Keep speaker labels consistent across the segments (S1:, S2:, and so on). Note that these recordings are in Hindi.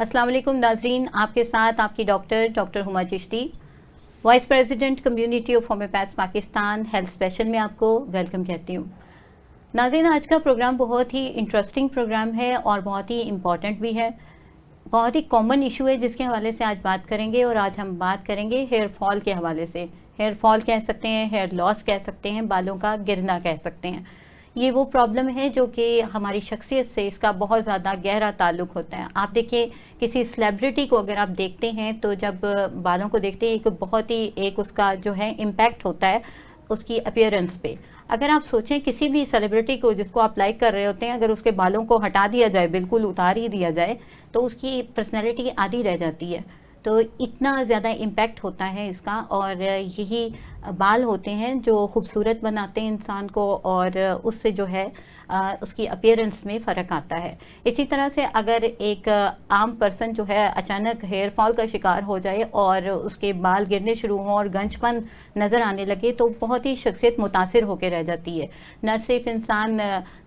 S1: अस्सलाम वालेकुम नाजरीन, आपके साथ आपकी doctor Huma Chishti, vice president community of homeopaths Pakistan health special में आपको वेलकम कहती हूँ। नाज़रीन, आज का प्रोग्राम बहुत ही इंटरेस्टिंग प्रोग्राम है और बहुत ही इम्पॉर्टेंट भी है। बहुत ही कॉमन इशू है जिसके हवाले से आज बात करेंगे, और आज हम बात करेंगे हेयर फॉल के हवाले से। हेयर फॉल कह सकते हैं, हेयर लॉस कह सकते हैं, बालों का गिरना कह सकते हैं। ये वो प्रॉब्लम है जो कि हमारी शख्सियत से इसका बहुत ज़्यादा गहरा ताल्लुक़ होता है। आप देखिए, किसी सेलिब्रिटी को अगर आप देखते हैं तो जब बालों को देखते हैं, एक बहुत ही एक उसका जो है इम्पैक्ट होता है उसकी अपीयरेंस पे। अगर आप सोचें किसी भी सेलिब्रिटी को जिसको आप लाइक कर रहे होते हैं, अगर उसके बालों को हटा दिया जाए, बिल्कुल उतार ही दिया जाए, तो उसकी पर्सनैलिटी आधी रह जाती है। तो इतना ज़्यादा इम्पैक्ट होता है इसका, और यही बाल होते हैं जो खूबसूरत बनाते हैं इंसान को, और उससे जो है उसकी अपीयरेंस में फ़र्क आता है। इसी तरह से अगर एक आम पर्सन जो है अचानक हेयर फॉल का शिकार हो जाए और उसके बाल गिरने शुरू हों और गंजपन नज़र आने लगे, तो बहुत ही शख्सियत मुतासिर होकर रह जाती है। न सिर्फ इंसान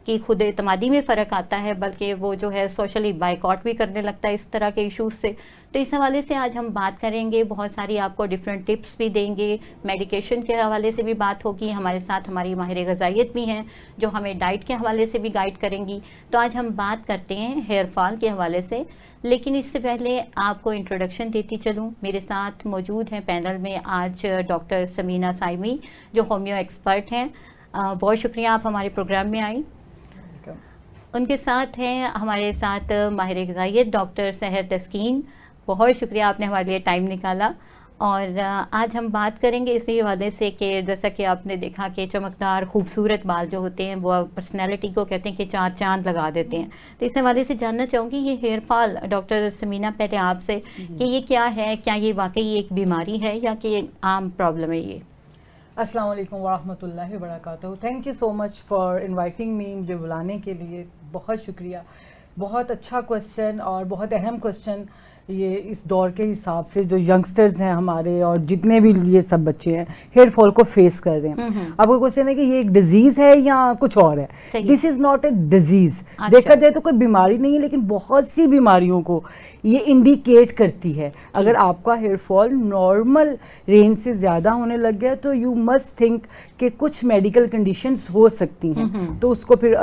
S1: की खुद एतमादी में फ़र्क आता है, बल्कि वो जो है सोशली बाइकआउट भी करने लगता है इस तरह के इशूज़ से। तो इस हवाले से आज हम बात करेंगे, बहुत सारी आपको डिफरेंट टिप्स भी देंगे, मेडिकेशन के हवाले से भी बात होगी। हमारे साथ हमारी माहिर ग़िज़ाइयत भी हैं जो हमें डाइट के हवाले से भी गाइड करेंगी। तो आज हम बात करते हैं हेयर फॉल के हवाले से, लेकिन इससे पहले आपको इंट्रोडक्शन देती चलूँ। मेरे साथ मौजूद हैं पैनल में आज डॉक्टर समीना साइमी, जो होम्यो एक्सपर्ट हैं। बहुत शुक्रिया आप हमारे प्रोग्राम में आई। उनके साथ हैं हमारे साथ माहिर ग़िज़ाइयत डॉक्टर सहर तस्कीन। बहुत शुक्रिया आपने हमारे लिए टाइम निकाला। और आज हम बात करेंगे इसी हवाले से कि जैसा कि आपने देखा कि चमकदार खूबसूरत बाल जो होते हैं वो पर्सनैलिटी को कहते हैं कि चार चांद लगा देते हैं। तो इस हवाले से जानना चाहूँगी, ये हेयर फॉल, डॉक्टर समीना, पहले आपसे कि ये क्या है, क्या ये वाकई एक बीमारी है या कि आम प्रॉब्लम है ये?
S2: अस्सलाम वालेकुम वरहमतुल्लाहि वबरकातुहू। Thank you so much for inviting me, मुझे बुलाने के लिए बहुत शुक्रिया। बहुत अच्छा क्वेश्चन और बहुत अहम क्वेश्चन ये इस दौर के हिसाब से, जो यंगस्टर्स हैं हमारे और जितने भी ये सब बच्चे हैं हेयर फॉल को फेस कर रहे हैं। अब वो क्वेश्चन है कि ये एक डिजीज़ है या कुछ और है। This is not a disease. देखा जाए तो कोई बीमारी नहीं है, लेकिन बहुत सी बीमारियों को ये इंडिकेट करती है। अगर आपका हेयर फॉल नॉर्मल रेंज से ज़्यादा होने लग गया तो यू मस्ट थिंक कि कुछ मेडिकल कंडीशंस हो सकती हैं। तो उसको फिर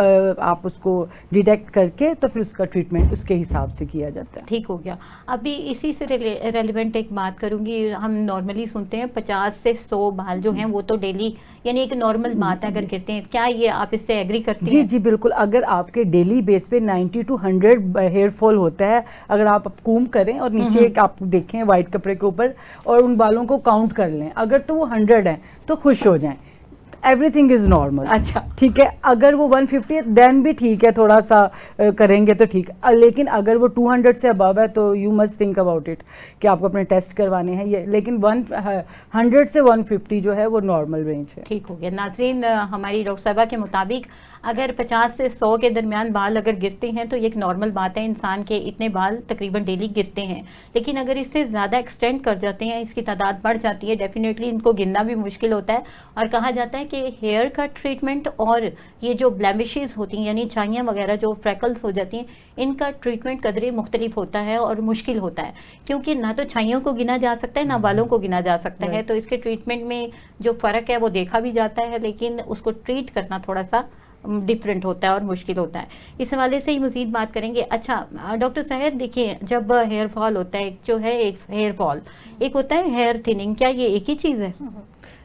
S2: आप उसको डिटेक्ट करके तो फिर उसका ट्रीटमेंट उसके हिसाब से किया जाता है।
S1: ठीक हो गया। अभी इसी से रेलिवेंट एक बात करूंगी। हम नॉर्मली सुनते हैं 50 से 100 बाल जो हैं वो तो डेली, यानी एक नॉर्मल बात है अगर गिरते हैं। क्या ये आप इससे एग्री करते हैं?
S2: जी जी बिल्कुल। अगर आपके डेली बेस पे 90 to 100 हेयर फॉल होता है, अगर आप कूम करें और नीचे आप देखें वाइट कपड़े के ऊपर और उन बालों को काउंट कर लें, अगर तो वो 100 हैं तो खुश हो जाएं, एवरीथिंग इज नॉर्मल।
S1: अच्छा,
S2: ठीक है। अगर वो 150 है देन भी ठीक है, थोड़ा सा करेंगे तो ठीक। लेकिन अगर वो 200 से अबव है तो you must think about it कि आपको अपने टेस्ट करवाने हैं ये। लेकिन 100 से 150 जो है वो नॉर्मल रेंज है।
S1: ठीक हो गया। नाज़रीन, हमारी डॉक्टर साहबा के मुताबिक अगर 50 से 100 के दरमियान बाल अगर गिरते हैं तो ये एक नॉर्मल बात है, इंसान के इतने बाल तकरीबन डेली गिरते हैं। लेकिन अगर इससे ज़्यादा एक्सटेंड कर जाते हैं, इसकी तादाद बढ़ जाती है, डेफिनेटली इनको गिनना भी मुश्किल होता है। और कहा जाता है कि हेयर का ट्रीटमेंट और ये जो ब्लेमिशेस होती हैं, यानी छाइयाँ वगैरह जो फ्रैकल्स हो जाती हैं, इनका ट्रीटमेंट कदरे मुख्तलिफ होता है और मुश्किल होता है, क्योंकि ना तो छाइयों को गिना जा सकता है ना बालों को गिना जा सकता है। तो इसके ट्रीटमेंट में जो फ़र्क है वो देखा भी जाता है, लेकिन उसको ट्रीट करना थोड़ा सा डिफरेंट होता है और मुश्किल होता है। इस हवाले से ही मज़ीद बात करेंगे। अच्छा डॉक्टर साहब, देखिए, जब हेयर फॉल होता है, एक जो है एक हेयर फॉल, एक होता है हेयर थिनिंग, क्या ये एक ही चीज़ है?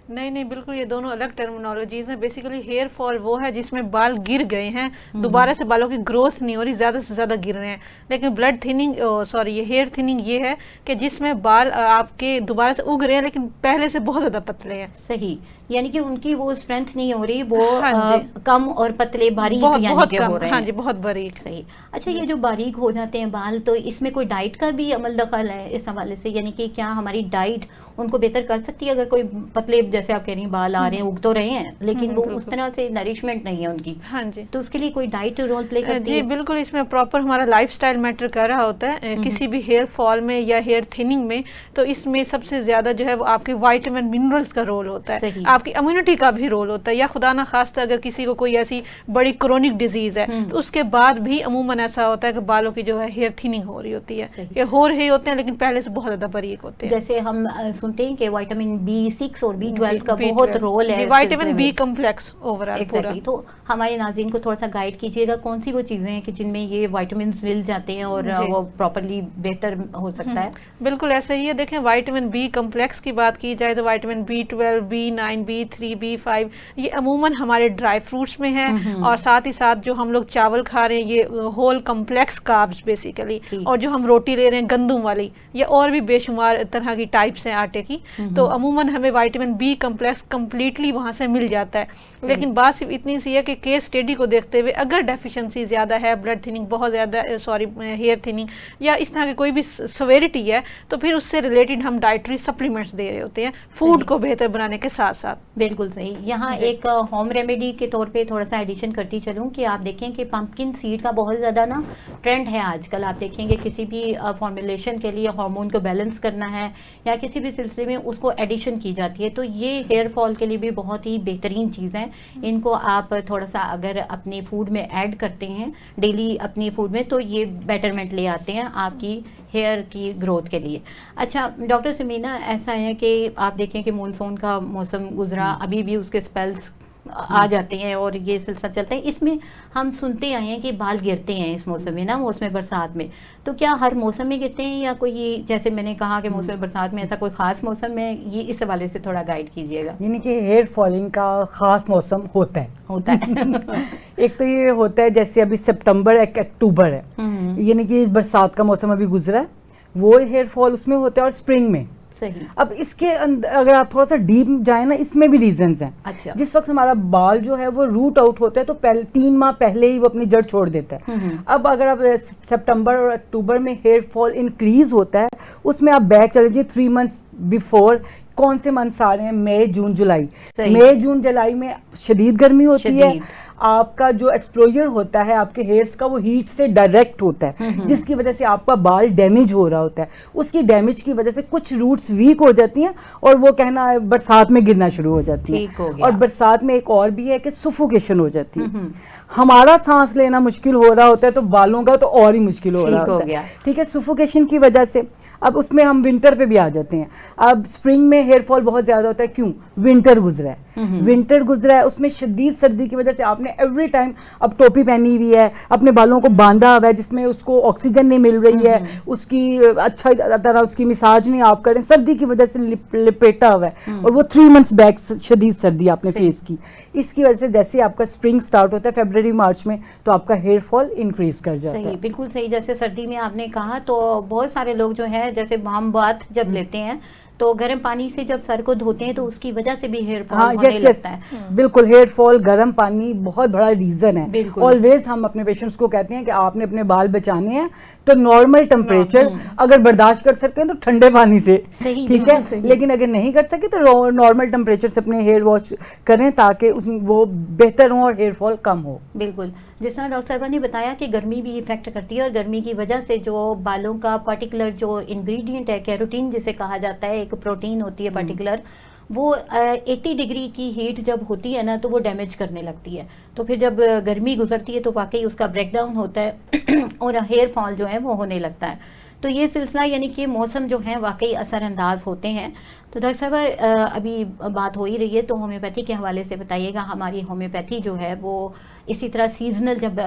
S3: नहीं नहीं, बिल्कुल ये दोनों अलग टर्मिनोलॉजीज हैं। बेसिकली हेयर फॉल वो है जिसमें बाल गिर गए हैं, दोबारा से बालों की ग्रोथ नहीं हो रही, ज़्यादा से ज़्यादा गिर रहे हैं। लेकिन ब्लड थिनिंग, सॉरी, ये हेयर थिनिंग ये है कि जिसमें बाल आपके दोबारा से उग रहे हैं लेकिन पहले से बहुत ज़्यादा पतले हैं।
S1: सही, यानी कि उनकी वो स्ट्रेंथ नहीं हो रही, वो कम और पतले बारीक
S3: बहुत
S1: कम हो रहे हैं।
S3: हाँ जी, बहुत बारीक।
S1: सही। अच्छा, ये जो बारीक हो जाते हैं बाल, तो इसमें कोई डाइट का भी अमल दखल है इस हवाले से? यानी कि क्या हमारी डाइट उनको बेहतर कर सकती है? अगर कोई पतले, जैसे आप कह रही हैं, बाल आ रहे हैं, उग तो रहे हैं, लेकिन वो उस तरह से नरिशमेंट नहीं है उनकी,
S3: हाँ जी,
S1: तो उसके लिए कोई डाइट रोल प्ले करती है?
S3: जी बिल्कुल, इसमें प्रॉपर हमारा लाइफस्टाइल मैटर कर रहा होता है किसी भी हेयर फॉल में या हेयर थिनिंग में। तो इसमें सबसे ज़्यादा जो है वो आपके वाइटामिन मिनरल्स का रोल होता है। आपकी इम्यूनिटी का भी रोल होता है, या खुदा ना खास्ता अगर किसी को कोई ऐसी बड़ी क्रोनिक डिजीज है तो उसके बाद भी अमूमन ऐसा होता है कि बालों की जो है हेयर थिनिंग हो रही होती है, ये हो रहे होते हैं लेकिन पहले से बहुत ज्यादा बारीक होते हैं।
S1: जैसे हम सुनते हैं कि विटामिन B6 और B12 का बहुत रोल है,
S3: विटामिन बी कम्प्लेक्स ओवरऑल पूरा।
S1: तो हमारे नाज़रीन को थोड़ा सा गाइड कीजिएगा कौन सी वो चीजें हैं कि जिनमें ये विटामिन मिल जाते हैं और वो प्रॉपर्ली बेहतर हो सकता है।
S3: बिल्कुल ऐसा ही है। देखें विटामिन बी कम्प्लेक्स की बात की जाए तो vitamin B12, B9, B3, B5 ये अमूमन हमारे ड्राई फ्रूट्स में है, और साथ ही साथ जो हम लोग चावल खा रहे हैं ये होल कम्प्लेक्स कार्ब्स बेसिकली, और जो हम रोटी ले रहे हैं गंदम वाली, ये और भी बेशुमार तरह की टाइप्स हैं आटे की, तो अमूमन हमें विटामिन बी कम्प्लेक्स कम्प्लीटली वहाँ से मिल जाता है। लेकिन बात सिर्फ इतनी सी है कि केस स्टडी को देखते हुए अगर डेफिशिएंसी ज़्यादा है, ब्लड थिनिंग बहुत ज़्यादा, सॉरी हेयर थिनिंग या इस तरह की कोई भी सवेरिटी है, तो फिर उससे रिलेटेड हम डाइटरी सप्लीमेंट्स दे रहे होते हैं फूड को बेहतर बनाने के साथ साथ।
S1: बिल्कुल सही। यहाँ एक होम रेमेडी के तौर पे थोड़ा सा एडिशन करती चलूँ कि आप देखें कि पंपकिन सीड का बहुत ज़्यादा ना ट्रेंड है आजकल। आप देखेंगे किसी भी फॉर्मुलेशन के लिए हार्मोन को बैलेंस करना है या किसी भी सिलसिले में उसको एडिशन की जाती है, तो ये हेयर फॉल के लिए भी बहुत ही बेहतरीन चीज़ है। इनको आप थोड़ा सा अगर अपने फूड में ऐड करते हैं डेली अपनी फूड में, तो ये बेटरमेंट ले आते हैं आपकी हेयर की ग्रोथ के लिए। अच्छा डॉक्टर समीना, ऐसा है कि आप देखें कि मानसून का मौसम गुजरा, अभी भी उसके स्पेल्स आ जाते हैं और ये सिलसिला चलता है। इसमें हम सुनते आए हैं कि बाल गिरते हैं इस मौसम में ना, मौसम बरसात में, तो क्या हर मौसम में गिरते हैं या कोई ये जैसे मैंने कहा कि मौसम बरसात में ऐसा कोई खास मौसम में, ये इस हवाले से थोड़ा गाइड कीजिएगा।
S2: यानी कि हेयर फॉलिंग का खास मौसम होता है एक तो ये होता है जैसे अभी सितंबर अक्टूबर है, यानी कि बरसात का मौसम अभी गुजरा है, वो हेयर फॉल उसमें होता है, और स्प्रिंग में।
S1: सही।
S2: अब इसके अंदर अगर आप थोड़ा सा डीप जाए ना, इसमें भी रीजंस हैं।
S1: अच्छा।
S2: जिस वक्त हमारा बाल जो है वो रूट आउट होता है तो पहले 3 माह पहले ही वो अपनी जड़ छोड़ देता है। अब अगर आप सितंबर और अक्टूबर में हेयर फॉल इंक्रीज होता है, उसमें आप बैक चले जाइए 3 मंथ्स बिफोर। कौन से मंथ्स आ रहे हैं? मई, जून, जुलाई। मई, जून, जुलाई में शदीद गर्मी होती है, आपका जो एक्सपोजर होता है आपके हेयर्स का वो हीट से डायरेक्ट होता है, जिसकी वजह से आपका बाल डैमेज हो रहा होता है। उसकी डैमेज की वजह से कुछ रूट्स वीक हो जाती हैं और वो कहना है बरसात में गिरना शुरू हो जाती है। और बरसात में एक और भी है कि सुफोकेशन हो जाती है, हमारा सांस लेना मुश्किल हो रहा होता है तो बालों का तो और ही मुश्किल हो रहा होता है। ठीक है, सुफोकेशन की वजह से। अब उसमें हम विंटर पे भी आ जाते हैं। अब स्प्रिंग में हेयर फॉल बहुत ज्यादा होता है, क्यों? विंटर गुजरा है, विंटर गुजरा है, उसमें शदीद सर्दी की वजह से आपने एवरी टाइम अब टोपी पहनी हुई है, अपने बालों को बांधा हुआ है, जिसमें उसको ऑक्सीजन नहीं मिल रही है, उसकी अच्छा तरह उसकी मिसाज नहीं आप करें, सर्दी की वजह से लिपेटा हुआ है, और वो 3 मंथ्स बैक शदीद सर्दी आपने फेस की। इसकी वजह से जैसे आपका स्प्रिंग स्टार्ट होता है फरवरी मार्च में, तो आपका हेयर फॉल इंक्रीज कर जाता है।
S1: सही, बिल्कुल सही। जैसे सर्दी में आपने कहा तो बहुत सारे लोग जो है जैसे वार्म बाथ जब लेते हैं तो गर्म पानी से जब सर को धोते हैं तो उसकी वजह से भी हेयर फॉल होने लगता है।
S2: बिल्कुल, हेयर फॉल गर्म पानी बहुत बड़ा रीजन है। ऑलवेज हम अपने पेशेंट्स को कहते हैं कि आपने अपने बाल बचाने हैं तो नॉर्मल टेम्परेचर अगर बर्दाश्त कर सकते हैं तो ठंडे पानी से, ठीक है, लेकिन अगर नहीं कर सके तो नॉर्मल टेम्परेचर से अपने हेयर वॉश करें ताकि वो बेहतर हो और हेयर फॉल कम हो।
S1: बिल्कुल, जिस तरह डॉक्टर साहबा ने बताया कि गर्मी भी इफेक्ट करती है और गर्मी की वजह से जो बालों का पर्टिकुलर जो इंग्रेडिएंट है, कैरोटीन जिसे कहा जाता है, एक प्रोटीन होती है पर्टिकुलर, वो 80 डिग्री की हीट जब होती है ना तो वो डैमेज करने लगती है। तो फिर जब गर्मी गुजरती है तो वाकई उसका ब्रेकडाउन होता है और हेयर फॉल जो है वो होने लगता है। तो ये सिलसिला यानी कि मौसम जो है वाकई असरअंदाज होते हैं। तो डॉक्टर साहब अभी बात हो ही रही है तो होम्योपैथी के हवाले से बताइएगा। हमारी होम्योपैथी जो है वो इसी तरह सीजनल जब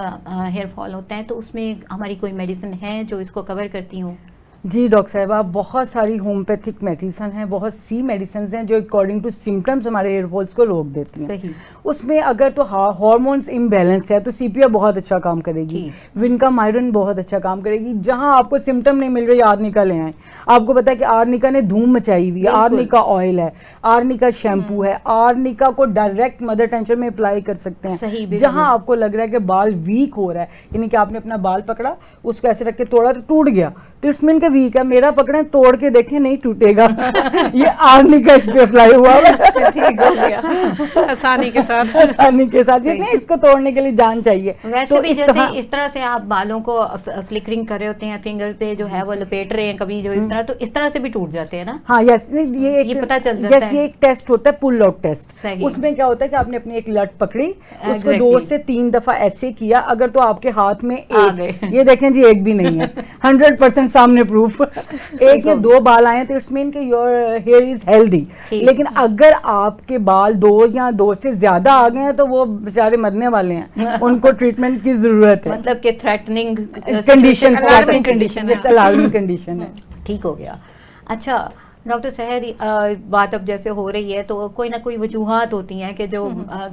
S1: हेयर फॉल होता है तो उसमें हमारी कोई मेडिसिन है जो इसको कवर करती हूँ?
S2: जी डॉक्टर साहबा, बहुत सारी होम्योपैथिक मेडिसिन हैं, बहुत सी मेडिसिन हैं जो अकॉर्डिंग टू सिम्टम्स हमारे हेयर फॉल्स को रोक देती हैं। उसमें अगर तो हार्मोन्स इम्बैलेंस है तो सीपिया बहुत अच्छा काम करेगी, विनकामायरन बहुत अच्छा काम करेगी। जहां आपको सिम्टम नहीं मिल रही आर्निका ले आए। आपको पता है कि आर्निका ने धूम मचाई हुई है, आर्निका ऑयल है, आर्निका शैम्पू है, आर्निका को डायरेक्ट मदर टेंशन में अप्लाई कर सकते हैं। जहां आपको लग रहा है कि बाल वीक हो रहा है, यानी कि आपने अपना बाल पकड़ा, उसको ऐसे रख के तोड़ा तो टूट गया, तो इट्स मीन के वीक है, मेरा पकड़े तोड़ के देखें नहीं टूटेगा। ये आर्मी का इस पे अप्लाई हुआ है।
S3: ठीक हो गया आसानी के साथ।
S2: आसानी के साथ, ये नहीं इसको तोड़ने के लिए जान चाहिए।
S1: वैसे
S2: तो
S1: भी जैसे इस तरह से आप बालों को फ्लिकरिंग कर रहे होते हैं, फिंगर पे जो है वो लपेट रहे हैं कभी जो इस तरह, तो इस तरह से भी टूट जाते हैं ना।
S2: हाँ यस, ये
S1: पता चल जाता है।
S2: ये एक टेस्ट होता है पुल आउट टेस्ट।
S1: सही।
S2: उसमें क्या होता है कि आपने अपनी एक लट पकड़ी, उसको
S1: Exactly.
S2: 2 से 3 दफा ऐसे किया, अगर तो आपके हाथ में
S1: आ
S2: एक,
S1: गए।
S2: ये देखें जी एक भी नहीं है, 100% सामने प्रूफ। एक या 2 बाल आए तो इट्स मीन कि योर हेयर इज हेल्दी। लेकिन अगर आपके बाल 2 या 2 से ज्यादा आ गए हैं तो वो बेचारे मरने वाले हैं, उनको ट्रीटमेट की जरूरत है।
S1: मतलब कि थ्रेटनिंग
S2: कंडीशन,
S3: alarming condition है।
S2: अलार्मिंग कंडीशन है।
S1: ठीक हो गया। अच्छा डॉक्टर सहर, बात अब जैसे हो रही है तो कोई ना कोई वजूहात होती हैं कि जो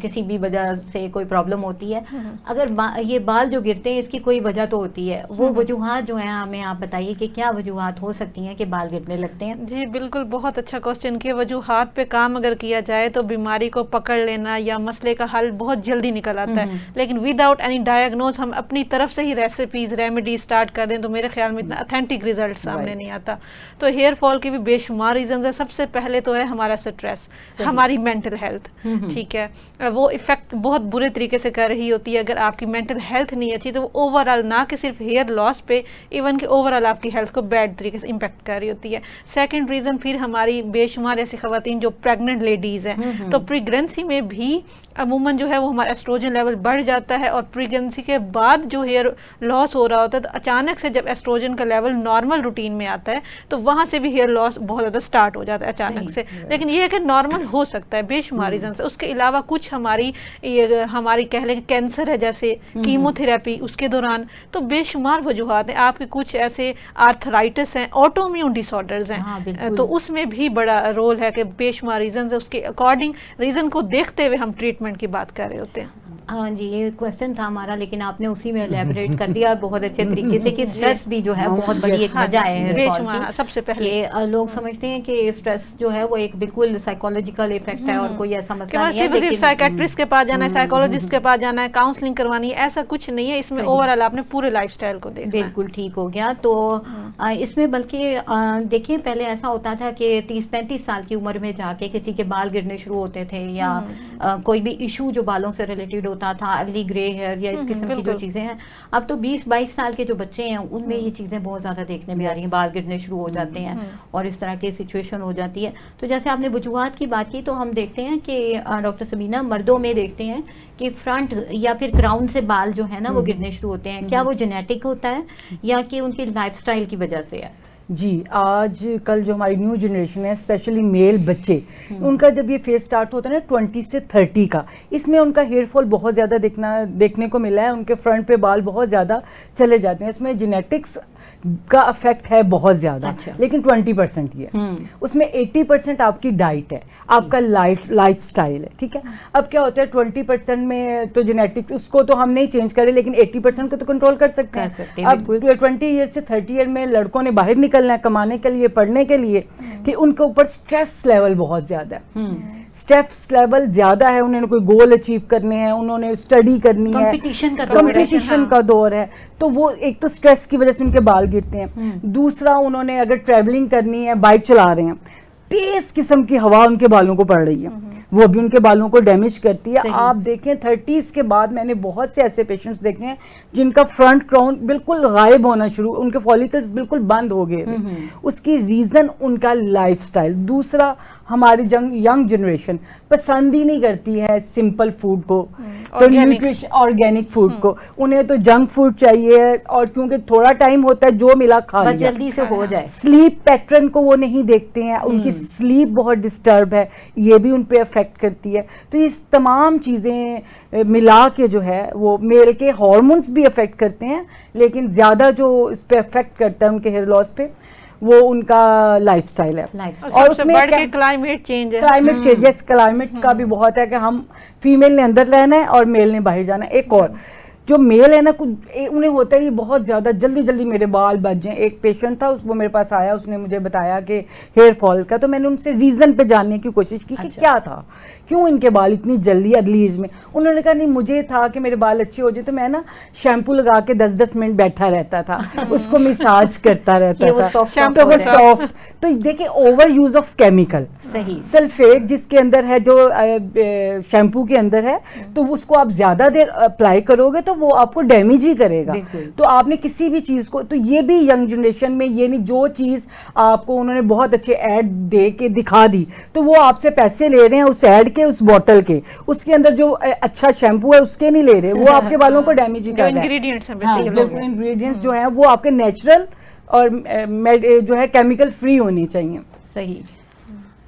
S1: किसी भी वजह से कोई प्रॉब्लम होती है। अगर ये बाल जो गिरते हैं इसकी कोई वजह तो होती है, वो वजूहात जो है हमें आप बताइए कि क्या वजूहात हो सकती हैं कि बाल गिरने लगते हैं।
S3: जी बिल्कुल, बहुत अच्छा क्वेश्चन किया। वजूहात पे काम अगर किया जाए तो बीमारी को पकड़ लेना या मसले का हल बहुत जल्दी निकल आता है, लेकिन विदाउट एनी डायग्नोज हम अपनी तरफ से ही रेसिपीज रेमेडी स्टार्ट कर दें तो मेरे ख्याल में इतना ऑथेंटिक रिजल्ट सामने नहीं आता। तो हेयर फॉल के भी बेशुमार रीजन है। सबसे पहले तो है हमारा स्ट्रेस, हमारी मेंटल हेल्थ। ठीक है, वो इफेक्ट बहुत बुरे तरीके से कर रही होती है। अगर आपकी मेंटल हेल्थ नहीं अच्छी तो वो ओवरऑल ना कि सिर्फ हेयर लॉस पे, इवन कि ओवरऑल आपकी हेल्थ को बैड तरीके से इम्पैक्ट कर रही होती है। सेकंड रीजन फिर हमारी बेशुमार ऐसी खवातीन जो प्रेग्नेंट लेडीज हैं, तो प्रेगनेंसी में भी अमूमन जो है वो हमारा एस्ट्रोजन लेवल बढ़ जाता है, और प्रेगनेंसी के बाद जो हेयर लॉस हो रहा होता है तो अचानक से जब एस्ट्रोजन का लेवल नॉर्मल रूटीन में आता है तो वहाँ से भी हेयर लॉस बहुत ज़्यादा स्टार्ट हो जाता है अचानक से। लेकिन ये है कि नॉर्मल हो सकता है बेशुमार रीजन से। उसके अलावा कुछ हमारी कह लें कैंसर है जैसे कीमोथेरेपी, उसके दौरान तो बेशुमार वजूहात हैं। आपके कुछ ऐसे आर्थराइटिस हैं, ऑटोइम्यून डिसऑर्डर्स हैं, तो उसमें भी बड़ा रोल है कि बेशुमार रीजन है, उसके अकॉर्डिंग रीजन को देखते हुए हम ट्रीटमेंट की बात कर रहे होते हैं।
S1: हाँ जी, ये क्वेश्चन था हमारा, लेकिन आपने उसी में एलैबोरेट कर दिया बहुत अच्छे तरीके से कि स्ट्रेस भी जो है बहुत बड़ी एक वजह है हेयर फॉल की।
S3: सबसे पहले
S1: लोग समझते हैं कि स्ट्रेस जो है वो एक बिल्कुल साइकोलॉजिकल इफेक्ट है और कोई ऐसा मसला नहीं है,
S3: सिर्फ साइकेट्रिस्ट के पास जाना है, साइकोलॉजिस्ट के पास जाना है, काउंसलिंग करवानी है, ऐसा कुछ नहीं है। इसमें ओवरऑल आपने पूरे लाइफस्टाइल को देखना है।
S1: बिल्कुल ठीक हो गया। तो इसमें बल्कि देखिए पहले ऐसा होता था कि 30-35 साल की उम्र में जाके किसी के बाल गिरने शुरू होते थे, या कोई भी इशू जो बालों से रिलेटेड होता था, अर्ली ग्रे हेयर या इस किस्म की जो चीजें हैं। अब तो 20-22 साल के जो बच्चे हैं उनमें ये चीजें बहुत ज्यादा देखने में आ रही हैं, बाल गिरने शुरू हो जाते हैं और इस तरह की सिचुएशन हो जाती है। तो जैसे आपने वजूहात की बात की, तो हम देखते हैं कि डॉक्टर सबीना, मर्दों में देखते हैं कि फ्रंट या फिर क्राउन से बाल जो है ना वो गिरने शुरू होते हैं। क्या वो जेनेटिक होता है या कि उनकी लाइफस्टाइल की वजह से है?
S2: जी, आज कल जो हमारी न्यू जनरेशन है, स्पेशली मेल बच्चे, उनका जब ये फेज स्टार्ट होता है ना 20 से 30 का, इसमें उनका हेयर फॉल बहुत ज़्यादा देखने को मिला है। उनके फ्रंट पे बाल बहुत ज़्यादा चले जाते हैं। इसमें जेनेटिक्स का इफेक्ट है बहुत ज़्यादा।
S1: अच्छा।
S2: लेकिन 20% ही है। उसमें 80% आपकी डाइट है, आपका लाइफ स्टाइल है। ठीक है, अब क्या होता है 20% में तो जेनेटिक्स उसको तो हम नहीं चेंज करें, लेकिन 80% को तो कंट्रोल कर सकते हैं। अब 20 ईयर से 30 ईयर में लड़कों ने बाहर निकलना है कमाने के लिए, पढ़ने के लिए, कि उनके ऊपर स्ट्रेस लेवल बहुत ज़्यादा है। स्ट्रेस लेवल ज़्यादा है, उन्होंने कोई गोल अचीव करने हैं, उन्होंने स्टडी करनी है, कंपटीशन का दौर है, तो वो एक तो स्ट्रेस की वजह से उनके बाल गिरते हैं। दूसरा, उन्होंने अगर ट्रैवलिंग करनी है, बाइक चला रहे हैं, तेज किस्म की हवा उनके बालों को पड़ रही है, वो भी उनके बालों को डैमेज करती है। आप देखें 30s के बाद मैंने बहुत से ऐसे पेशेंट्स देखे हैं जिनका फ्रंट क्राउन बिल्कुल गायब होना शुरू, उनके फॉलिकल्स बिल्कुल बंद हो गए। उसकी रीजन उनका लाइफस्टाइल। दूसरा, हमारी यंग जनरेशन पसंद ही नहीं करती है सिंपल फूड को, तो न्यूट्रिशन ऑर्गेनिक फूड को, उन्हें तो जंक फूड चाहिए, और क्योंकि थोड़ा टाइम होता है जो मिला खा लिया,
S1: जल्दी से हो जाए।
S2: स्लीप पैटर्न को वो नहीं देखते हैं, उनकी स्लीप बहुत डिस्टर्ब है, ये भी उन पे अफेक्ट करती है। तो ये तमाम चीज़ें मिला के जो है वो मेल के हार्मोन्स भी अफेक्ट करते हैं, लेकिन ज़्यादा जो इस पे अफेक्ट करता है उनके हेयर लॉस पे वो उनका लाइफस्टाइल है।
S3: और उसमें बढ़ के क्लाइमेट चेंज है।
S2: क्लाइमेट चेंजेस, क्लाइमेट का भी बहुत है कि हम फीमेल ने अंदर रहना है और मेल ने बाहर जाना है। एक और जो मेल है ना, कुछ उन्हें होता है ये बहुत ज़्यादा जल्दी मेरे बाल बच जाएं। एक पेशेंट था, वो मेरे पास आया, उसने मुझे बताया कि हेयर फॉल का, तो मैंने उनसे रीज़न पे जानने की कोशिश की कि क्या था, क्यों इनके बाल इतनी जल्दी अगली एज में। उन्होंने कहा नहीं, मुझे था कि मेरे बाल अच्छे हो जाए, तो मैं ना शैम्पू लगा के 10-10 मिनट बैठा रहता था, उसको मिसाज करता रहता था, तो वो सॉफ्ट। तो देखिए ओवर यूज ऑफ केमिकल,
S1: सही,
S2: सल्फेट जिसके अंदर है, जो शैम्पू के अंदर है, तो उसको आप ज्यादा देर अप्लाई करोगे तो वो आपको डैमेज ही करेगा। तो आपने किसी भी चीज को, तो ये भी यंग जनरेशन में ये नहीं, जो चीज आपको उन्होंने बहुत अच्छे ऐड दे के दिखा दी तो वो आपसे पैसे ले रहे हैं उस ऐड के, उस बॉटल के, उसके अंदर जो अच्छा शैम्पू है उसके नहीं ले रहे, वो आपके बालों को डैमेज ही कर रहा है। इंग्रेडिएंट्स जो है वो आपके नेचुरल और जो है केमिकल फ्री होनी चाहिए।
S1: सही।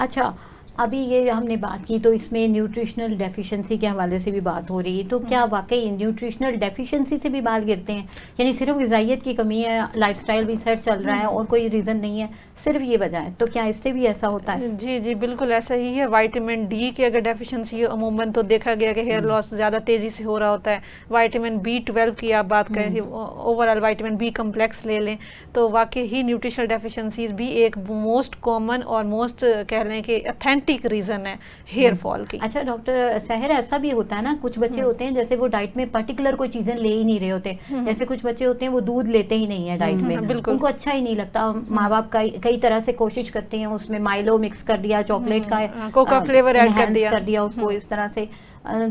S1: अच्छा, अभी ये हमने बात की तो इसमें न्यूट्रिशनल डेफिशिएंसी के हवाले से भी बात हो रही है, तो क्या वाकई न्यूट्रिशनल डेफिशिएंसी से भी बाल गिरते हैं? यानी सिर्फ ग़िज़ाइयत की कमी है, लाइफस्टाइल भी सेट चल रहा है और कोई रीज़न नहीं है, सिर्फ ये वजह है, तो क्या इससे भी ऐसा होता है?
S3: जी जी बिल्कुल ऐसा ही है। विटामिन डी की अगर डेफिशिएंसी हो, अमूमन तो देखा गया कि हेयर लॉस ज़्यादा तेज़ी से हो रहा होता है। विटामिन B12 की आप बात करें, ओवरऑल विटामिन बी कम्प्लेक्स ले लें, तो वाकई ही न्यूट्रिशनल डेफिशिएंसीज भी एक मोस्ट कॉमन और मोस्ट कह लें कि ऑथेंटिक रीज़न है हेयर फॉल की।
S1: अच्छा डॉक्टर सहर, ऐसा भी होता है ना, कुछ बच्चे होते हैं जैसे वो डाइट में पर्टिकुलर कोई चीज़ें ले ही नहीं रहे होते, जैसे कुछ बच्चे होते हैं वो दूध लेते ही नहीं है डाइट में, उनको अच्छा ही नहीं लगता, माँ बाप कई तरह से कोशिश करते हैं, उसमें माइलो मिक्स कर दिया, चॉकलेट का
S3: कोका फ्लेवर ऐड कर दिया
S1: उसको इस तरह से,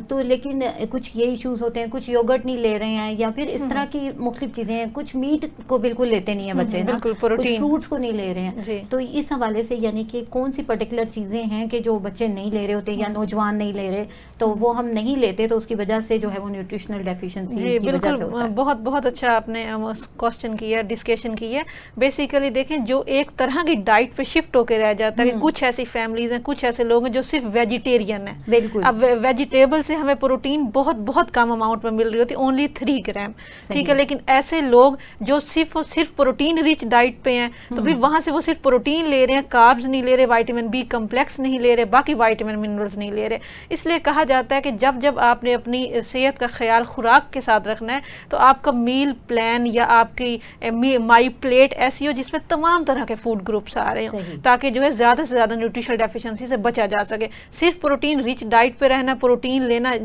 S1: तो लेकिन कुछ ये इश्यूज होते हैं, कुछ योगर्ट नहीं ले रहे हैं या फिर इस तरह की मुख्तलिफ चीजें हैं, कुछ मीट को बिल्कुल लेते नहीं है बच्चे ना, कुछ फ्रूट्स को नहीं ले रहे हैं, तो इस हवाले से यानी कि कौन सी पर्टिकुलर चीजें हैं कि जो बच्चे नहीं ले रहे होते या नौजवान नहीं ले रहे, तो वो हम नहीं लेते, तो उसकी वजह से जो है वो न्यूट्रिशनल डेफिशिएंसी की वजह से होता है।
S3: बहुत बहुत अच्छा आपने क्वेश्चन किया, डिस्कशन की है। बेसिकली देखें, जो एक तरह की डाइट पे शिफ्ट होकर रह जाता है कि कुछ ऐसी फैमिलीज हैं, कुछ ऐसे लोग हैं जो सिर्फ वेजिटेरियन है।
S1: बिल्कुल।
S3: अब वेजिटेबल से हमें प्रोटीन बहुत बहुत कम अमाउंट में मिल रही होती है, ओनली 3 ग्राम, ठीक है, लेकिन ऐसे लोग जो सिर्फ और सिर्फ प्रोटीन रिच डाइट पे हैं, तो फिर वहां से वो सिर्फ प्रोटीन ले रहे हैं, कार्ब्स नहीं ले रहे, विटामिन बी कम्प्लेक्स नहीं ले रहे, बाकी विटामिन मिनरल्स नहीं ले रहे। इसलिए कहा जाता है कि जब जब आपने अपनी सेहत का ख्याल खुराक के साथ रखना है, तो आपका मील प्लान या आपकी माई प्लेट ऐसी हो जिसमें तमाम तरह के फूड ग्रुप्स आ रहे हो, ताकि जो है ज़्यादा से ज़्यादा न्यूट्रिशनल डेफिशिएंसी से बचा जा सके। सिर्फ प्रोटीन रिच डाइट पे रहना, प्रोटीन लेना,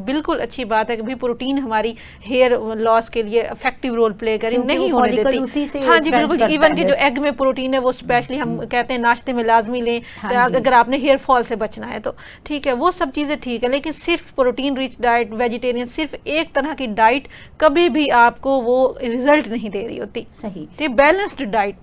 S3: बिल्कुल अच्छी बात है कि भी प्रोटीन हमारी हेयर लॉस के लिए इफेक्टिव रोल प्ले करें, नहीं होने देती। हाँ जी बिल्कुल, इवन के जो एग में प्रोटीन है वो स्पेशली हम कहते हैं नाश्ते में लाजमी लें, अगर आपने हेयर फॉल से बचना है तो, ठीक है, वो सब चीज़ें ठीक है, लेकिन सिर्फ प्रोटीन रिच डाइट, वेजिटेरियन, सिर्फ एक तरह की डाइट कभी भी आपको वो रिजल्ट नहीं दे रही होती।
S1: सही,
S3: तो बैलेंस्ड डाइट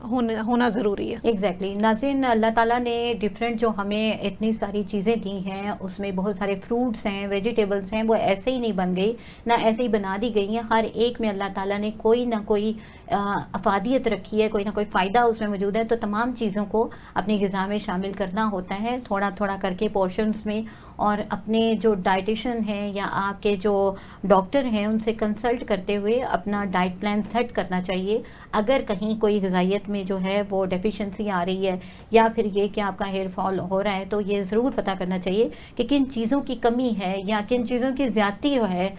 S3: होना ज़रूरी है।
S1: एग्जैक्टली। नाज़रीन, अल्लाह ताला ने डिफरेंट जो हमें इतनी सारी चीज़ें दी हैं, उसमें बहुत सारे फ्रूट्स हैं, वेजिटेबल्स हैं, वो ऐसे ही नहीं बन गई, ना ऐसे ही बना दी गई हैं, हर एक में अल्लाह ताला ने कोई ना कोई अफादियत रखी है, कोई ना कोई फ़ायदा उसमें मौजूद है, तो तमाम चीज़ों को अपनी ग़िज़ा में शामिल करना होता है, थोड़ा थोड़ा करके पोर्शंस में, और अपने जो डाइटिशियन हैं या आपके जो डॉक्टर हैं उनसे कंसल्ट करते हुए अपना डाइट प्लान सेट करना चाहिए। अगर कहीं कोई ग़िज़ाइयत में जो है वो डेफिशिएंसी आ रही है या फिर ये कि आपका हेयर फॉल हो रहा है, तो ये ज़रूर पता करना चाहिए कि किन चीज़ों की कमी है या किन चीज़ों की ज़्यादती है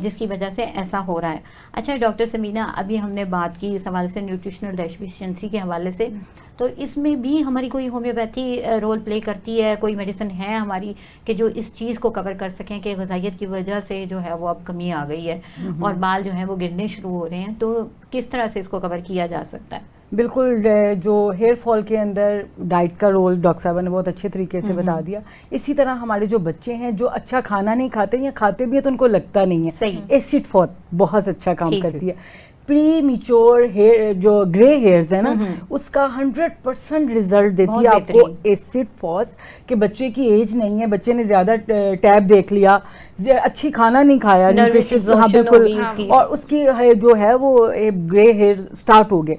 S1: जिसकी वजह से ऐसा हो रहा है। अच्छा डॉक्टर समीना, अभी हमने बात की इस हवाले से न्यूट्रिशनल डेफिशिएंसी के हवाले से, तो इसमें भी हमारी कोई होम्योपैथी रोल प्ले करती है, कोई मेडिसिन है हमारी कि जो इस चीज़ को कवर कर सकें कि ग़िज़ाइयत की वजह से जो है वो अब कमी आ गई है और बाल जो है वो गिरने शुरू हो रहे हैं, तो किस तरह से इसको कवर किया जा सकता है?
S2: बिल्कुल, जो हेयर फॉल के अंदर डाइट का रोल डॉक्टर साहब ने बहुत अच्छे तरीके से बता दिया। इसी तरह हमारे जो बच्चे हैं जो अच्छा खाना नहीं खाते या खाते भी है तो उनको लगता नहीं है, एसिड फॉल बहुत अच्छा काम करती है। प्री मैच्योर हेयर जो ग्रे हेयर्स है ना, उसका 100% रिजल्ट देती है आपको एसिड फॉस, कि बच्चे की एज नहीं है, बच्चे ने ज्यादा टैब देख लिया, अच्छी खाना नहीं खाया, हाँ बिल्कुल, और उसकी जो है वो ग्रे हेयर स्टार्ट हो गए,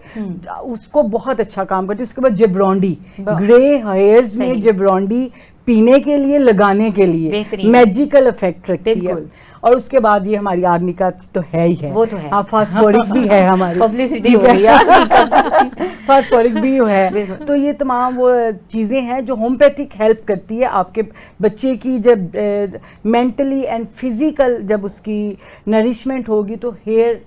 S2: उसको बहुत अच्छा काम करती है। उसके बाद जिब्रोंडी, ग्रे हेयर्स में जिब्रोंडी पीने के लिए, लगाने के लिए मैजिकल इफेक्ट रखती है। और उसके बाद ये हमारी आर्निका तो है ही है,
S1: वो तो है,
S2: हाँ, फास्फोरिक भी है, हमारी
S1: पब्लिसिटी हो रही है
S2: फास्फोरिक भी है। तो ये तमाम वो चीज़ें हैं जो होम्योपैथिक हेल्प करती है आपके बच्चे की, जब मेंटली एंड फिजिकल जब उसकी नरिशमेंट होगी तो हेयर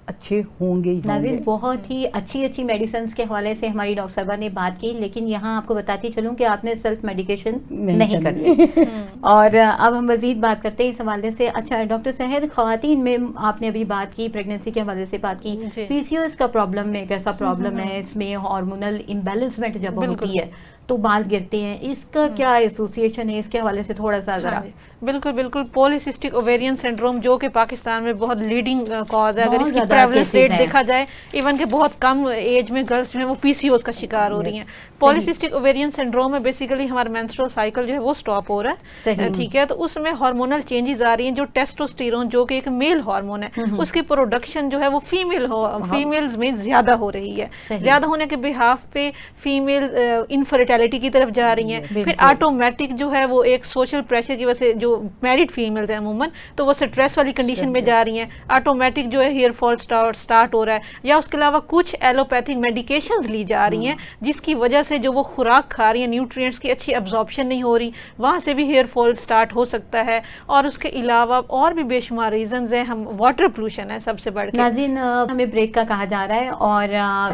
S2: अच्छे होंगे ही होंगे।
S1: नाज़रीन, बहुत ही अच्छी मेडिसिन के हवाले से हमारी डॉक्टर साहबा ने बात की, लेकिन यहाँ आपको बताती चलूँ कि आपने सेल्फ मेडिकेशन नहीं करनी। और अब हम मज़ीद बात करते हैं इस हवाले से। अच्छा डॉक्टर सहर, ख़वातीन में आपने अभी बात की, प्रेगनेंसी के हवाले से बात की, पीसीओएस का प्रॉब्लम एक ऐसा प्रॉब्लम है, इसमें हार्मोनल इम्बैलेंसमेंट जब होती है तो बाल गिरते हैं, इसका क्या एसोसिएशन है, इसके हवाले से थोड़ा सा ज़रा।
S3: बिल्कुल बिल्कुल, पॉलीसिस्टिक ओवेरियन सिंड्रोम जो कि पाकिस्तान में बहुत लीडिंग कॉज है, अगर इसकी प्रेवलेंस रेट देखा जाए, इवन के बहुत कम एज में गर्ल्स जो है वो पीसीओएस का शिकार हो रही हैं। पॉलीसिस्टिक ओवेरियन सिंड्रोम में बेसिकली हमारा मेंस्ट्रुअल साइकिल जो है वो स्टॉप हो रहा है, ठीक है, तो उसमें हार्मोनल चेंजेस आ रही हैं। जो टेस्टोस्टेरोन जो कि एक मेल हार्मोन है, उसकी प्रोडक्शन जो है वो फीमेल्स में ज्यादा हो रही है। ज्यादा होने के बिहाफ पे फीमेल इनफर्टिलिटी की तरफ जा रही हैं। फिर ऑटोमेटिक जो है वो एक सोशल प्रेशर की वजह से, जो मैरिड फीमेल्स हैं अमूमन, तो वो स्ट्रेस वाली कंडीशन में जा रही हैं, ऑटोमेटिक जो है हेयर फॉल स्टार्ट हो रहा है। या उसके अलावा कुछ एलोपैथिक मेडिकेशंस ली जा रही हैं जिसकी वजह से जो वो खुराक खा रही है न्यूट्रिएंट्स की अच्छी एब्जॉर्प्शन नहीं हो रही, वहाँ से भी हेयर फॉल स्टार्ट हो सकता है। और उसके अलावा और भी बेशुमार रीजंस हैं। हम वाटर पोल्यूशन है सबसे बढ़ के।
S1: नाज़रीन, हमें ब्रेक का कहा जा रहा है और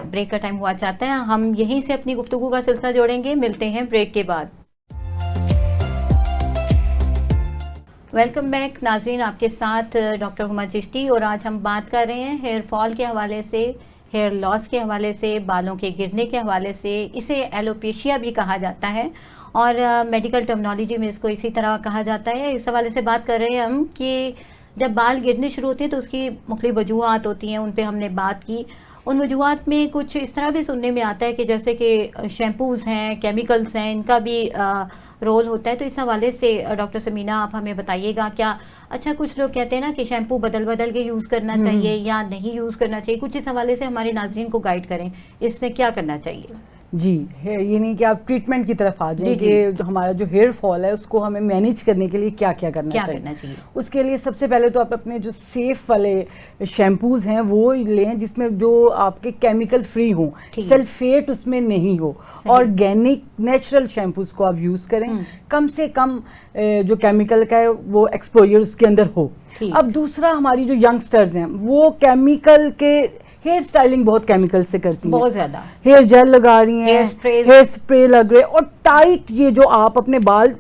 S1: ब्रेक का टाइम हुआ चाहता है, हम यहीं से अपनी गुफ्तगू का सिलसिला जोड़ेंगे। मिलते हैं ब्रेक के बाद। वेलकम बैक नाज़रीन, आपके साथ डॉक्टर हुमा चिश्ती, और आज हम बात कर रहे हैं हेयर फॉल के हवाले से, हेयर लॉस के हवाले से, बालों के गिरने के हवाले से। इसे एलोपेशिया भी कहा जाता है और मेडिकल टर्मिनोलॉजी में इसको इसी तरह कहा जाता है। इस हवाले से बात कर रहे हैं हम कि जब बाल गिरने शुरू होते हैं तो उसकी मुख्तलिफ वजूहात होती हैं, उन पे हमने बात की। उन वजूहात में कुछ इस तरह भी सुनने में आता है कि जैसे कि शैम्पूज़ हैं, केमिकल्स हैं, इनका भी रोल होता है। तो इस हवाले से डॉक्टर समीना आप हमें बताइएगा। क्या अच्छा, कुछ लोग कहते हैं ना कि शैम्पू बदल के यूज़ करना चाहिए या नहीं यूज़ करना चाहिए, कुछ इस हवाले से हमारे नाज़रीन को गाइड करें, इसमें क्या करना चाहिए?
S2: जी, ये नहीं कि आप ट्रीटमेंट की तरफ आ जाए कि जो हमारा जो हेयर फॉल है उसको हमें मैनेज करने के लिए क्या क्या करना चाहिए। उसके लिए सबसे पहले तो आप अपने जो सेफ वाले शैम्पूज हैं वो लें जिसमें जो आपके केमिकल फ्री हो, सल्फेट उसमें नहीं हो, ऑर्गेनिक नेचुरल शैम्पूज को आप यूज़ करें, कम से कम जो केमिकल का है वो एक्सपोजर उसके अंदर हो। अब दूसरा, हमारी जो यंगस्टर्स हैं वो केमिकल के हेयर स्टाइलिंग बहुत केमिकल से करती हैं, बहुत ज्यादा हेयर जेल लगा रही हैं, हेयर स्प्रे लग रहे, और टाइट, ये जो आप अपने बाल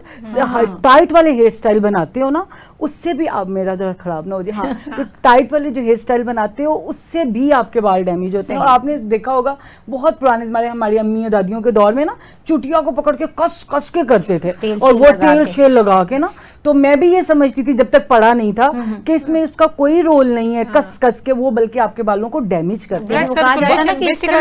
S2: टाइट वाले हेयर स्टाइल बनाते हो ना, उससे भी आप, मेरा जरा खराब ना हो जाए, हाँ, तो टाइट वाले जो हेयर स्टाइल बनाते हो उससे भी आपके बाल डैमेज होते हैं। और आपने देखा होगा बहुत पुराने हमारी अम्मी और दादियों के दौर में ना चुटिया को पकड़ के कस कस के करते थे, और वो तेल शेल लगा के ना, तो मैं भी ये समझती थी जब तक पढ़ा नहीं था कि इसमें उसका कोई रोल नहीं है, कस कस के वो बल्कि आपके बालों को डैमेज करते हैं।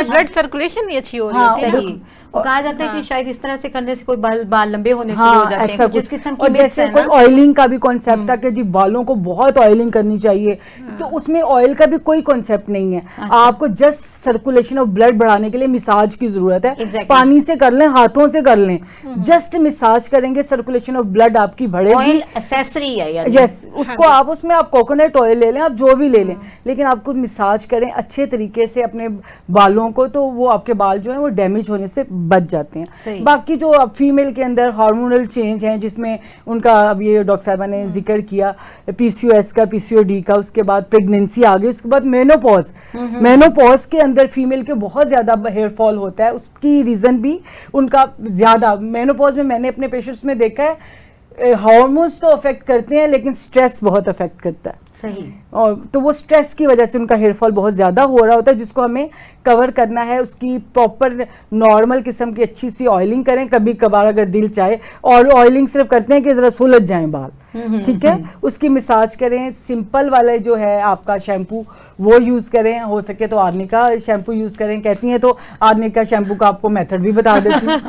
S3: ब्लड सर्कुलेशन नहीं अच्छी हो रही है।
S1: और कहा जाता है कि शायद इस तरह से करने से कोई बाल लंबे होने शुरू हो जाते हैं, जिस किस्म की,
S2: और जैसे कोई ऑयलिंग का भी कॉन्सेप्ट था कि जी बालों को बहुत ऑयलिंग करनी चाहिए, तो उसमें ऑयल का भी कोई कॉन्सेप्ट नहीं है। आपको जस्ट सर्कुलेशन ऑफ ब्लड बढ़ाने के लिए मिसाज की जरूरत है, पानी से कर लें, हाथों से कर लें, जस्ट मिसाज करेंगे, सर्कुलेशन ऑफ ब्लड आपकी बढ़ेगी।
S1: एक्सेसरी है,
S2: यस, उसको आप उसमें आप कोकोनट ऑयल ले लें, आप जो भी ले लें, लेकिन आपको मिसाज करें अच्छे तरीके से अपने बालों को, तो वो आपके बाल जो है वो डैमेज होने से बच जाते हैं। बाकी जो अब फीमेल के अंदर हार्मोनल चेंज हैं जिसमें उनका, अब ये डॉक्टर साहबा ने जिक्र किया पीसीओएस का, पीसीओडी का, उसके बाद प्रेगनेंसी आ गई, उसके बाद मेनोपॉज के अंदर फीमेल के बहुत ज्यादा हेयर फॉल होता है। उसकी रीजन भी उनका ज्यादा, मेनोपॉज में मैंने अपने पेशेंट्स में देखा है हार्मोन्स तो अफेक्ट करते हैं लेकिन स्ट्रेस बहुत अफेक्ट करता है।
S1: सही।
S2: और तो वो स्ट्रेस की वजह से उनका हेयर फॉल बहुत ज़्यादा हो रहा होता है, जिसको हमें कवर करना है। उसकी प्रॉपर नॉर्मल किस्म की अच्छी सी ऑयलिंग करें, कभी कभार अगर दिल चाहे, और ऑयलिंग सिर्फ करते हैं कि ज़रा सुलझ जाएं बाल, ठीक है, उसकी मसाज करें। सिंपल वाले जो है आपका शैम्पू वो यूज़ करें, हो सके तो आर्निका शैम्पू यूज़ करें। कहती हैं तो आर्निका शैम्पू का आपको मेथड भी बता देती हूँ।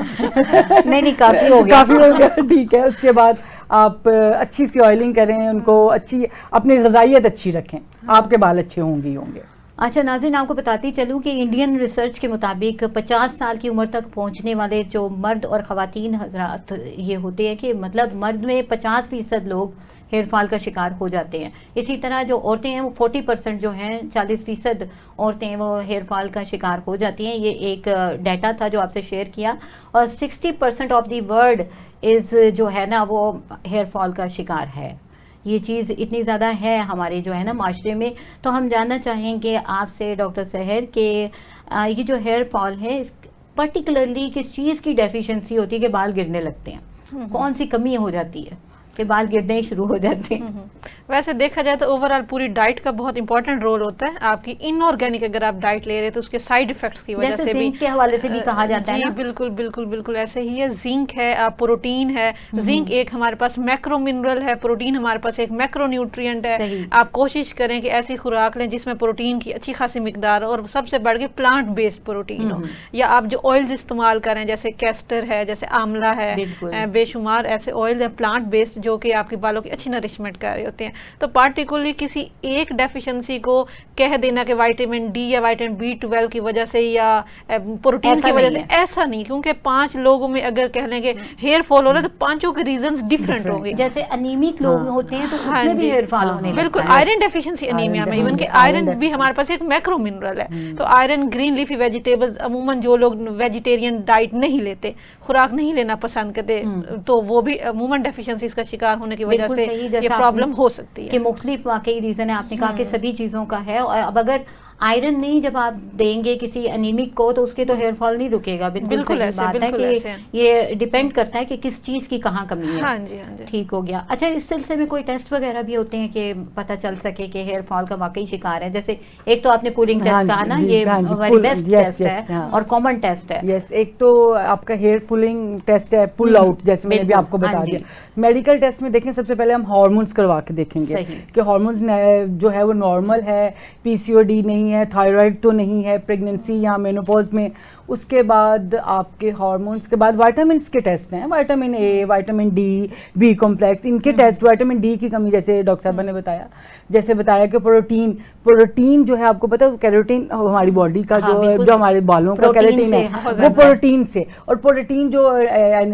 S1: नहीं, काफ़ी हो गया,
S2: ठीक है। उसके बाद आप अच्छी सी ऑयलिंग करें, उनको अच्छी, अपनी ग़िज़ाइयत अच्छी रखें, आपके बाल अच्छे होंगे।
S1: अच्छा नाज़रीन, आपको बताती चलूँ कि इंडियन रिसर्च के मुताबिक 50 साल की उम्र तक पहुँचने वाले जो मर्द और ख़वातीन हज़रात ये होते हैं कि मतलब मर्द में 50% लोग हेयर फॉल का शिकार हो जाते हैं। इसी तरह जो औरतें हैं वो 40% जो हैं, 40% औरतें हैं वो हेयर फॉल का शिकार हो जाती हैं। ये एक डाटा था जो आपसे शेयर किया। और 60% ऑफ दी वर्ल्ड इज़ जो है ना वो हेयर फॉल का शिकार है। ये चीज़ इतनी ज़्यादा है हमारे जो है ना माशरे में। तो हम जानना चाहेंगे आपसे डॉक्टर सहर के ये जो हेयर फॉल है पर्टिकुलरली किस चीज़ की डेफिशिएंसी होती है कि बाल गिरने लगते हैं, कौन सी कमी हो जाती है कि बाल गिरने ही शुरू हो जाते हैं?
S3: वैसे देखा जाए तो ओवरऑल पूरी डाइट का बहुत इंपॉर्टेंट रोल होता है। आपकी इनऑर्गेनिक अगर आप डाइट ले रहे हैं तो उसके साइड इफेक्ट्स की वजह से भी
S1: के हवाले से भी कहा जाता है ना?
S3: बिल्कुल बिल्कुल बिल्कुल ऐसे ही है। जिंक है, प्रोटीन है। जिंक एक हमारे पास मैक्रो मिनरल है, प्रोटीन हमारे पास एक मैक्रो न्यूट्रिएंट है। आप कोशिश करें कि ऐसी खुराक लें जिसमें प्रोटीन की अच्छी खासी मिकदार और सबसे बढ़ के प्लांट बेस्ड प्रोटीन हो। या आप जो ऑयल्स इस्तेमाल करें जैसे कैस्टर है, जैसे आंवला है, बेशुमार ऐसे ऑयल है प्लांट बेस्ड जो कि आपके बालों की अच्छी नरिशमेंट कर रहे होते हैं। तो पार्टिकुलरली किसी एक डेफिशिएंसी को कह देना कि विटामिन डी या विटामिन B12 की वजह से या प्रोटीन की वजह से, ऐसा नहीं, क्योंकि 5 लोगों में अगर कह लें कि हेयर फॉल हो रहा है तो 5 के रीजंस डिफरेंट होंगे।
S1: जैसे अनीमिक लोग होते हैं तो उसमें भी हेयर फॉल होने लगता है।
S3: बिल्कुल, आयरन डेफिशिएंसी अनीमिया में, इवन के आयरन भी हमारे पास एक मैक्रो मिनरल है। तो आयरन, ग्रीन लीफी वेजिटेबल्स, अमूमन जो लोग वेजिटेरियन डाइट नहीं लेते, खुराक नहीं लेना पसंद करते, तो वो भी अमूमन डेफिशिएंसीज का शिकार होने की वजह से ये प्रॉब्लम हो सकती है।
S1: कि मुख्तलिफ वाकई रीज़न है, आपने कहा कि सभी चीज़ों का है। और अब अगर आयरन नहीं जब आप देंगे किसी अनीमिक को तो उसके तो हेयर फॉल नहीं रुकेगा। बिल्कुल सही बात है कि ये डिपेंड करता है कि किस चीज़ की कहाँ कमी है।
S3: हाँ जी, हाँ जी।
S1: ठीक हो गया। अच्छा, इस सिलसिले में कोई टेस्ट वगैरह भी होते हैं कि पता चल सके कि हेयर फॉल का वाकई शिकार है? जैसे एक तो आपने पुलिंग टेस्ट कहा ना, ये वेरी बेस्ट टेस्ट है और कॉमन टेस्ट है।
S2: यस, एक तो आपका हेयर पुलिंग टेस्ट है, पुल आउट, जैसे मैंने भी आपको बता दिया। मेडिकल टेस्ट में देखें सबसे पहले हम हार्मोन्स करवा के देखेंगे कि हार्मोन्स जो है वो नॉर्मल है, PCOD नहीं है, थायराइड तो नहीं है प्रेगनेंसी या मेनोपॉज में। उसके बाद आपके हार्मोन्स के बाद विटामिन्स के टेस्ट हैं, vitamin A, vitamin D, B complex, इनके टेस्ट। विटामिन D की कमी जैसे डॉक्टर साहब ने बताया कि प्रोटीन जो है, आपको पता है कैरोटीन हमारी बॉडी का जो हमारे बालों का कैरोटीन है वो प्रोटीन से, और प्रोटीन जो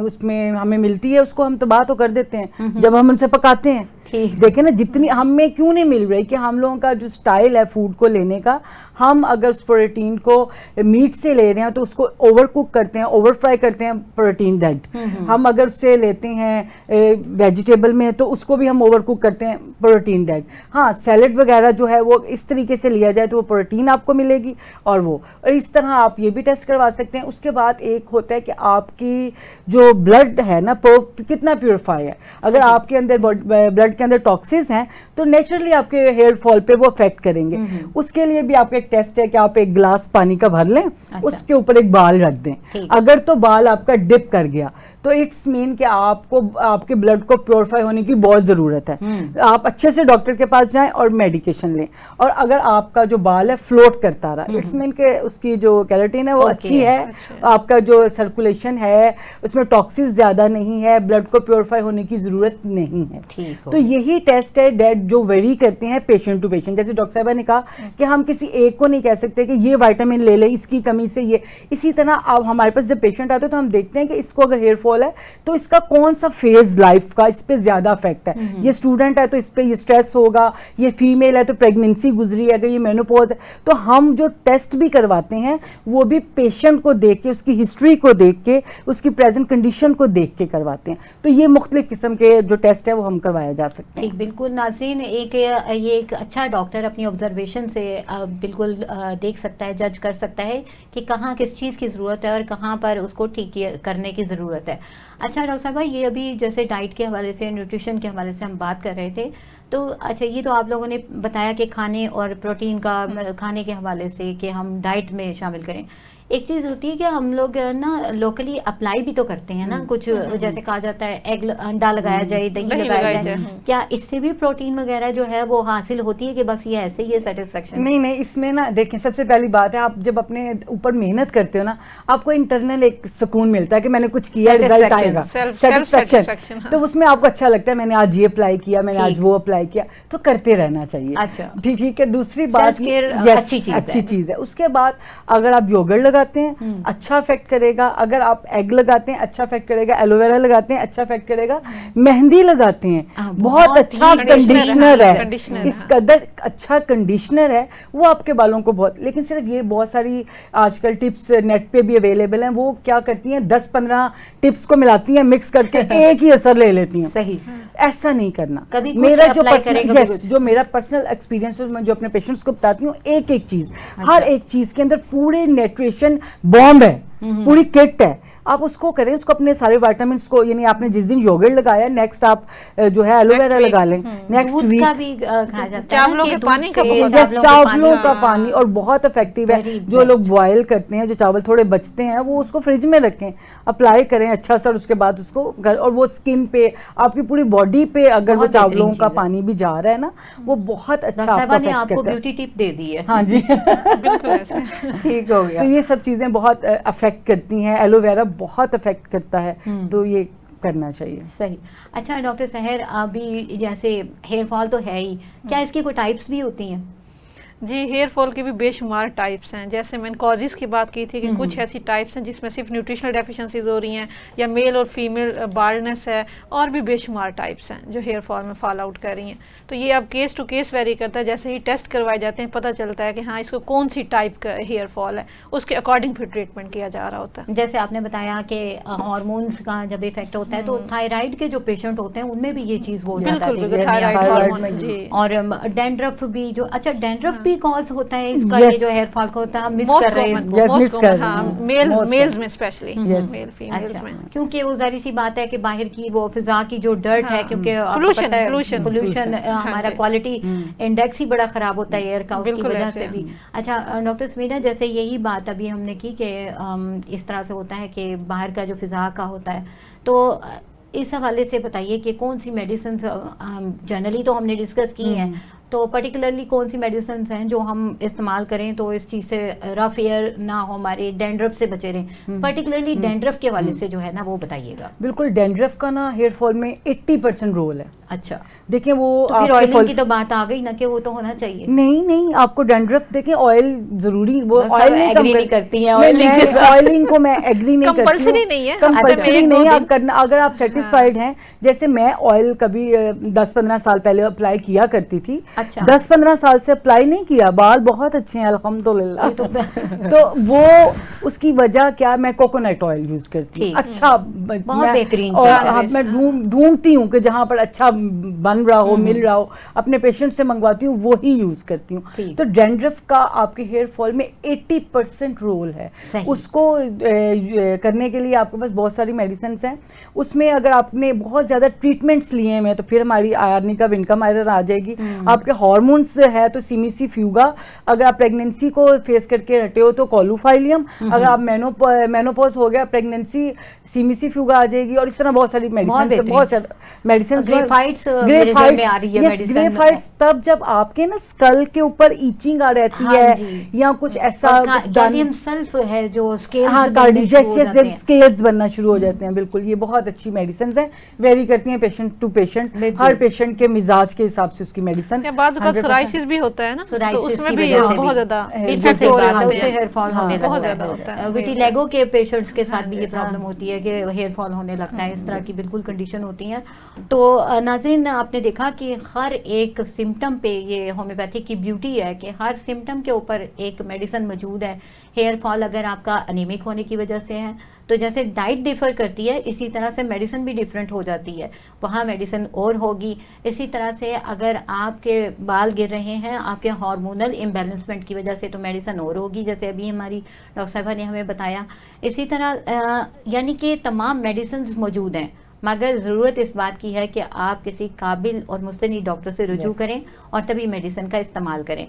S2: उसमें हमें मिलती है उसको हम तबाह तो कर देते हैं जब हम उनसे पकाते हैं। देखें ना, जितनी हमें क्यों नहीं मिल रही, कि हम लोगों का जो स्टाइल है फूड को लेने का, हम अगर उस प्रोटीन को मीट से ले रहे हैं तो उसको ओवर कुक करते हैं, ओवर फ्राई करते हैं, प्रोटीन डेड। हम अगर उससे लेते हैं वेजिटेबल में तो उसको भी हम ओवर कुक करते हैं, प्रोटीन डेड। हाँ, सैलेड वगैरह जो है वो इस तरीके से लिया जाए तो वो प्रोटीन आपको मिलेगी। और इस तरह आप ये भी टेस्ट करवा सकते हैं। उसके बाद एक होता है कि आपकी जो ब्लड है ना कितना प्योरीफाई है। अगर आपके अंदर ब्लड के अंदर टॉक्सिन्स हैं तो नेचुरली आपके हेयर फॉल पे वो अफेक्ट करेंगे। उसके लिए भी आपका एक टेस्ट है कि आप एक गिलास पानी का भर लें, उसके ऊपर एक बाल रख दें। अगर तो बाल आपका डिप कर गया तो इट्स मीन कि आपको आपके ब्लड को प्योरीफाई होने की बहुत ज़रूरत है। आप अच्छे से डॉक्टर के पास जाएं और मेडिकेशन लें। और अगर आपका जो बाल है फ्लोट करता रहा, इट्स मीन कि उसकी जो कैरोटीन है वो अच्छी है, आपका जो सर्कुलेशन है उसमें टॉक्सिन्स ज़्यादा नहीं है, ब्लड को प्योरीफाई होने की ज़रूरत नहीं है। तो यही टेस्ट है डेट जो वेरी करते हैं पेशेंट टू पेशेंट। जैसे डॉक्टर साहबा ने कहा कि हम किसी एक को नहीं कह सकते कि ये विटामिन ले ले, इसकी कमी से ये। इसी तरह अब हमारे पास जब पेशेंट आते हैं तो हम देखते हैं कि इसको अगर हेयर फॉल है तो इसका कौन सा फेज लाइफ का इस पे ज्यादा इफेक्ट है। ये स्टूडेंट है तो इस पे ये स्ट्रेस होगा, ये फीमेल है तो प्रेगनेंसी गुजरी है, अगर ये मेनोपॉज है। तो हम जो टेस्ट भी करवाते हैं वो भी पेशेंट को देख के, उसकी हिस्ट्री को देख के, उसकी प्रेजेंट कंडीशन को देख के करवाते हैं। तो ये मुख्तलिफ किस्म के जो टेस्ट है वो हम करवाया जा सकते हैं।
S1: ठीक, बिल्कुल नाज़रीन, ये एक अच्छा डॉक्टर अपनी ऑब्जर्वेशन से बिल्कुल देख सकता है, जज कर सकता है कि कहाँ किस चीज़ की ज़रूरत है और कहाँ पर उसको ठीक करने की ज़रूरत है। अच्छा डॉक्टर साहब, ये अभी जैसे डाइट के हवाले से, न्यूट्रिशन के हवाले से हम बात कर रहे थे, तो अच्छा ये तो आप लोगों ने बताया कि खाने और प्रोटीन का खाने के हवाले से कि हम डाइट में शामिल करें। एक चीज़ होती है कि हम लोग ना लोकली अप्लाई भी तो करते हैं ना कुछ, जैसे कहा जाता है एग अंडा लगाया जाए, दही लगाया जाए, क्या इससे भी प्रोटीन वगैरह जो है वो हासिल होती है कि बस ये ऐसे ही है सेटिस्फेक्शन?
S2: नहीं, इसमें ना देखें, सबसे पहली बात है आप जब अपने ऊपर मेहनत करते हो ना, आपको इंटरनल एक सुकून मिलता है कि मैंने कुछ किया, रिजल्ट आएगा, सेटिस्फेक्शन। तो उसमें आपको अच्छा लगता है मैंने आज ये अप्लाई किया, मैंने आज वो अप्लाई किया, तो करते रहना चाहिए।
S1: अच्छा,
S2: ठीक है। दूसरी बात
S1: अच्छी चीज़
S2: है। उसके बाद अगर आप योगर्ट लगाते हैं अच्छा इफेक्ट करेगा, अगर आप एग लगाते हैं अच्छा इफेक्ट करेगा, एलोवेरा लगाते हैं अच्छा इफेक्ट करेगा, मेहंदी लगाते हैं बहुत अच्छा कंडीशनर है, इस कदर अच्छा कंडीशनर है वो आपके बालों को बहुत। लेकिन सिर्फ ये बहुत सारी आजकल टिप्स नेट पे भी अवेलेबल हैं, वो क्या करती हैं 10-15 टिप्स को मिलाती हैं मिक्स करके एक ही असर ले लेती हैं।
S1: सही,
S2: ऐसा नहीं करना।
S1: कभी
S2: मेरा जो
S1: पर्सनल
S2: जो मेरा पर्सनल एक्सपीरियंस है, मैं जो अपने पेशेंट्स को बताती हूँ, एक एक चीज हर एक चीज के अंदर पूरे न्यूट्रिशन बॉम्ब है, पूरी किट है, आप उसको करें, उसको अपने सारे विटामिन को, यानी आपने जिस दिन योगर्ट लगाया नेक्स्ट आप जो है एलोवेरा लगा लें, नेक्स्ट वीक
S1: का भी खाया जाता है,
S3: चावलों के पानी का बहुत,
S2: चावलों का पानी और बहुत इफेक्टिव है। जो लोग बॉयल करते हैं, जो चावल थोड़े बचते हैं वो उसको फ्रिज में रखें, अप्लाई करें अच्छा सर, उसके बाद उसको और वो स्किन पे आपकी पूरी बॉडी पे अगर वो चावलों का पानी भी जा रहा है ना, वो बहुत अच्छा
S1: आपको ब्यूटी टिप दे दी है।
S2: हाँ जी
S1: ठीक हो गया।
S2: तो ये सब चीजें बहुत अफेक्ट करती हैं, एलोवेरा बहुत अफेक्ट करता है, तो ये करना चाहिए।
S1: सही। अच्छा डॉक्टर सहर, अभी जैसे हेयर फॉल तो है ही, क्या इसकी कोई टाइप्स भी होती हैं?
S3: जी, हेयर फॉल के भी बेशुमार टाइप्स हैं। जैसे मैंने कॉजेज़ की बात की थी कि कुछ ऐसी टाइप्स हैं जिसमें सिर्फ न्यूट्रिशनल डेफिशिएंसीज हो रही हैं, या मेल और फीमेल बाल्डनेस है, और भी बेशुमार टाइप्स हैं जो हेयर फॉल में फॉल आउट कर रही हैं। तो ये अब केस टू केस वेरी करता है, जैसे ही टेस्ट करवाए जाते हैं पता चलता है कि हाँ इसको कौन सी टाइप का हेयर फॉल है, उसके अकॉर्डिंग फिर ट्रीटमेंट किया जा रहा होता है।
S1: जैसे आपने बताया कि हार्मोन्स का जब इफेक्ट होता है तो थायराइड के जो पेशेंट होते हैं उनमें भी ये चीज़ बहुत ज़्यादा और डैंड्रफ भी जो, अच्छा डैंड्रफ भी कॉज होता है इसका, ये जो हेयर फॉल का होता है हम मिस कर रहे हैं
S3: मेल्स में स्पेशली, मेल फीमेल्स में,
S1: क्योंकि वो जाहिर सी बात है कि बाहर की वो फिजा की जो डर्ट है, क्योंकि पोल्यूशन हमारा क्वालिटी इंडेक्स ही बड़ा खराब होता है एयर का, उसकी वजह से भी। अच्छा डॉक्टर समीना, जैसे यही बात अभी हमने की कि इस तरह से होता है कि बाहर का जो फिजा का होता है, तो इस हवाले से बताइए कि कौन सी मेडिसिन, जनरली तो हमने डिस्कस की हैं, तो पर्टिकुलरली कौन सी मेडिसिन हैं जो हम इस्तेमाल करें तो इस चीज़ से रफ एयर ना हो, हमारे डैंड्रफ से बचे रहें, पर्टिकुलरली डैंड्रफ के हवाले से जो है ना वो बताइएगा।
S2: बिल्कुल, डैंड्रफ का ना हेयर फॉल में 80% रोल है।
S1: अच्छा,
S2: देखिए वो
S1: तो फिर ऑयलिंग की तो बात आ गई ना कि वो तो होना चाहिए।
S2: नहीं, आपको डैंड्रफ देखिए ऑयल जरूरी, वो ऑयल
S1: नहीं करती है,
S2: ऑयलिंग को मैं एग्री नहीं करती,
S3: कंपल्सरी नहीं है,
S2: कंपल्सरी नहीं आप करना। अगर आप सेटिस्फाइड हैं, जैसे मैं ऑयल कभी 10-15 साल पहले अप्लाई किया करती थी, 10-15 साल से अप्लाई नहीं किया, बाल बहुत अच्छे हैं अल्हम्दुलिल्लाह। तो वो उसकी वजह क्या, मैं कोकोनट ऑयल यूज करती हूँ, अच्छा
S1: बहुत बेहतरीन,
S2: और मैं ढूंढती हूँ कि जहाँ पर अच्छा बन रहा हो, मिल रहा हो, अपने पेशेंट से मंगवाती हूँ, वो ही यूज करती हूँ। तो डैंड्रफ का आपके हेयर फॉल में 80% रोल है, उसको करने के लिए आपके पास बहुत सारी मेडिसिन हैं। उसमें अगर आपने बहुत ज्यादा ट्रीटमेंट्स लिए हैं तो फिर हमारी आर्निका विनकम आयरन आ जाएगी। आपके हार्मोन्स है तो सीमिसी फ्यूगा, अगर आप प्रेगनेंसी को फेस करके हटे हो तो कॉलूफाइलियम, अगर आप मेनोपॉज हो गया प्रेगनेंसी, सीमिसी फ्यूगा आ जाएगी, और इस तरह बहुत सारी मेडिसिन, बहुत सारी मेडिसिन।
S1: ग्रेफाइट्स
S2: तब जब आपके ना स्कल के ऊपर ईचिंग आ रहती है या कुछ ऐसा
S1: गैलियम सल्फ है जो
S2: स्केल्स बनना शुरू हो जाते हैं, बिल्कुल ये बहुत अच्छी मेडिसिन है, वेरी करती हैं पेशेंट टू पेशेंट, हर पेशेंट के मिजाज के हिसाब से उसकी मेडिसिन।
S3: सोराइसिस भी होता है ना, तो उसमें भी बहुत ज्यादा
S1: इफेक्ट हो रहा है, उससे हेयर फॉल होने लगता है। विटिलिगो के पेशेंट्स के साथ भी ये प्रॉब्लम होती है कि हेयर फॉल होने लगता है, इस तरह की बिल्कुल कंडीशन होती है। तो नाज़रीन, आपने देखा कि हर एक सिम्टम पे ये होम्योपैथिक की ब्यूटी है कि हर सिम्टम के ऊपर एक मेडिसिन मौजूद है। हेयर फॉल अगर आपका अनीमिक होने की वजह से है तो जैसे डाइट डिफर करती है, इसी तरह से मेडिसिन भी डिफरेंट हो जाती है, वहाँ मेडिसिन और होगी। इसी तरह से अगर आपके बाल गिर रहे हैं आपके हार्मोनल इम्बैलेंसमेंट की वजह से तो मेडिसिन और होगी, जैसे अभी हमारी डॉक्टर साहिबा ने हमें बताया। इसी तरह यानी कि तमाम मेडिसिन मौजूद हैं, मगर ज़रूरत इस बात की है कि आप किसी काबिल और मुस्तनीद डॉक्टर से रुजू करें और तभी मेडिसिन का इस्तेमाल करें।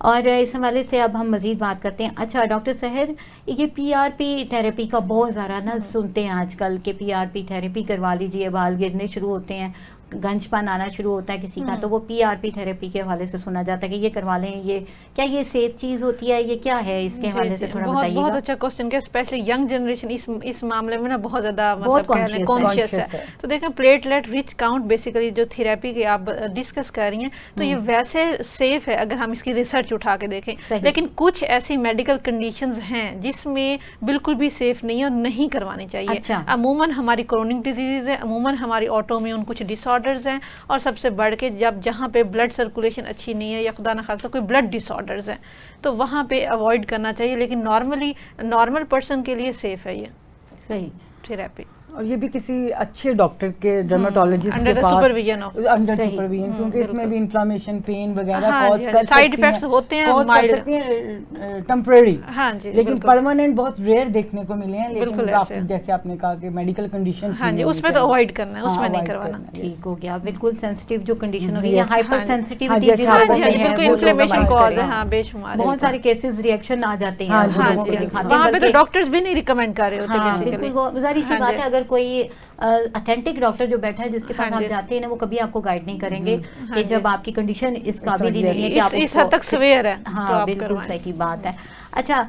S1: और इस हवाले से अब हम मज़ीद बात करते हैं। अच्छा डॉक्टर सहर, ये पीआरपी थेरेपी का बहुत ज़्यादा ना सुनते हैं आजकल कि पीआरपी थेरेपी करवा लीजिए, बाल गिरने शुरू होते हैं, गंजपन आना शुरू होता है किसी का, तो वो PRP थेरेपी के हवाले से सुना जाता है कि ये करवा लें, ये क्या ये सेफ चीज़ होती है, ये क्या है, इसके हवाले से थोड़ा बताइएगा।
S3: बहुत अच्छा क्वेश्चन है, स्पेशली यंग जनरेशन इस मामले में ना बहुत ज़्यादा
S1: बहुत
S3: मतलब कॉन्शियस है। तो देखें प्लेटलेट रिच काउंट बेसिकली जो थेरेपी की आप डिस्कस कर रही हैं, तो ये वैसे सेफ है अगर हम इसकी रिसर्च उठा के देखें, लेकिन कुछ ऐसी मेडिकल कंडीशंस हैं जिसमें बिल्कुल भी सेफ नहीं है और नहीं करवानी चाहिए।
S1: अच्छा।
S3: अमूमन हमारी क्रोनिक डिजीज है, अमूमन हमारी ऑटोइम्यून कुछ डिसऑर्डर्स हैं, और सबसे बढ़ के जहाँ पे ब्लड सर्कुलेशन अच्छी नहीं है या खुदा न खास्ता कोई ब्लड डिसऑर्डर्स हैं, तो वहाँ पे अवॉइड करना चाहिए। लेकिन नॉर्मल पर्सन के लिए सेफ है ये
S1: सही
S3: थेरेपी।
S2: और ये भी किसी अच्छे डॉक्टर के डर्मेटोलॉजिस्ट
S3: अंडर
S2: के
S3: द
S2: पास
S3: सुपरविजन
S2: क्योंकि इसमें भी इन्फ्लामेशन, पेन वगैरह कॉज कर
S3: साइड इफेक्ट्स होते हैं, माइल्ड
S2: टेम्परेरी,
S3: हाँ जी,
S2: लेकिन परमानेंट बहुत रेयर देखने को मिले हैं। लेकिन जैसे आपने कहा कि मेडिकल कंडीशन,
S3: हाँ जी, उसमें तो अवॉइड करना है, उसमें नहीं करवाना।
S1: ठीक हो गया, बिल्कुल सेंसिटिव जो कंडीशन हो गई है, हाइपर सेंसिटिविटी
S3: बिल्कुल इन्फ्लेमेशन कॉज है, हाँ बेशुमार
S1: बहुत सारे केसेस रिएक्शन आ जाते हैं,
S3: वहाँ पे तो डॉक्टर्स भी नहीं रिकमेंड कर रहे होते।
S1: बिल्कुल जाहिर सी बात है, अगर कोई ऑथेंटिक डॉक्टर जो बैठा है जिसके पास आप जाते हैं ना, वो कभी आपको गाइड नहीं करेंगे कि जब आपकी कंडीशन इस काबिल ही नहीं है कि आप
S3: इस हद तक सवेयर है।
S1: हाँ बिल्कुल सही बात है। अच्छा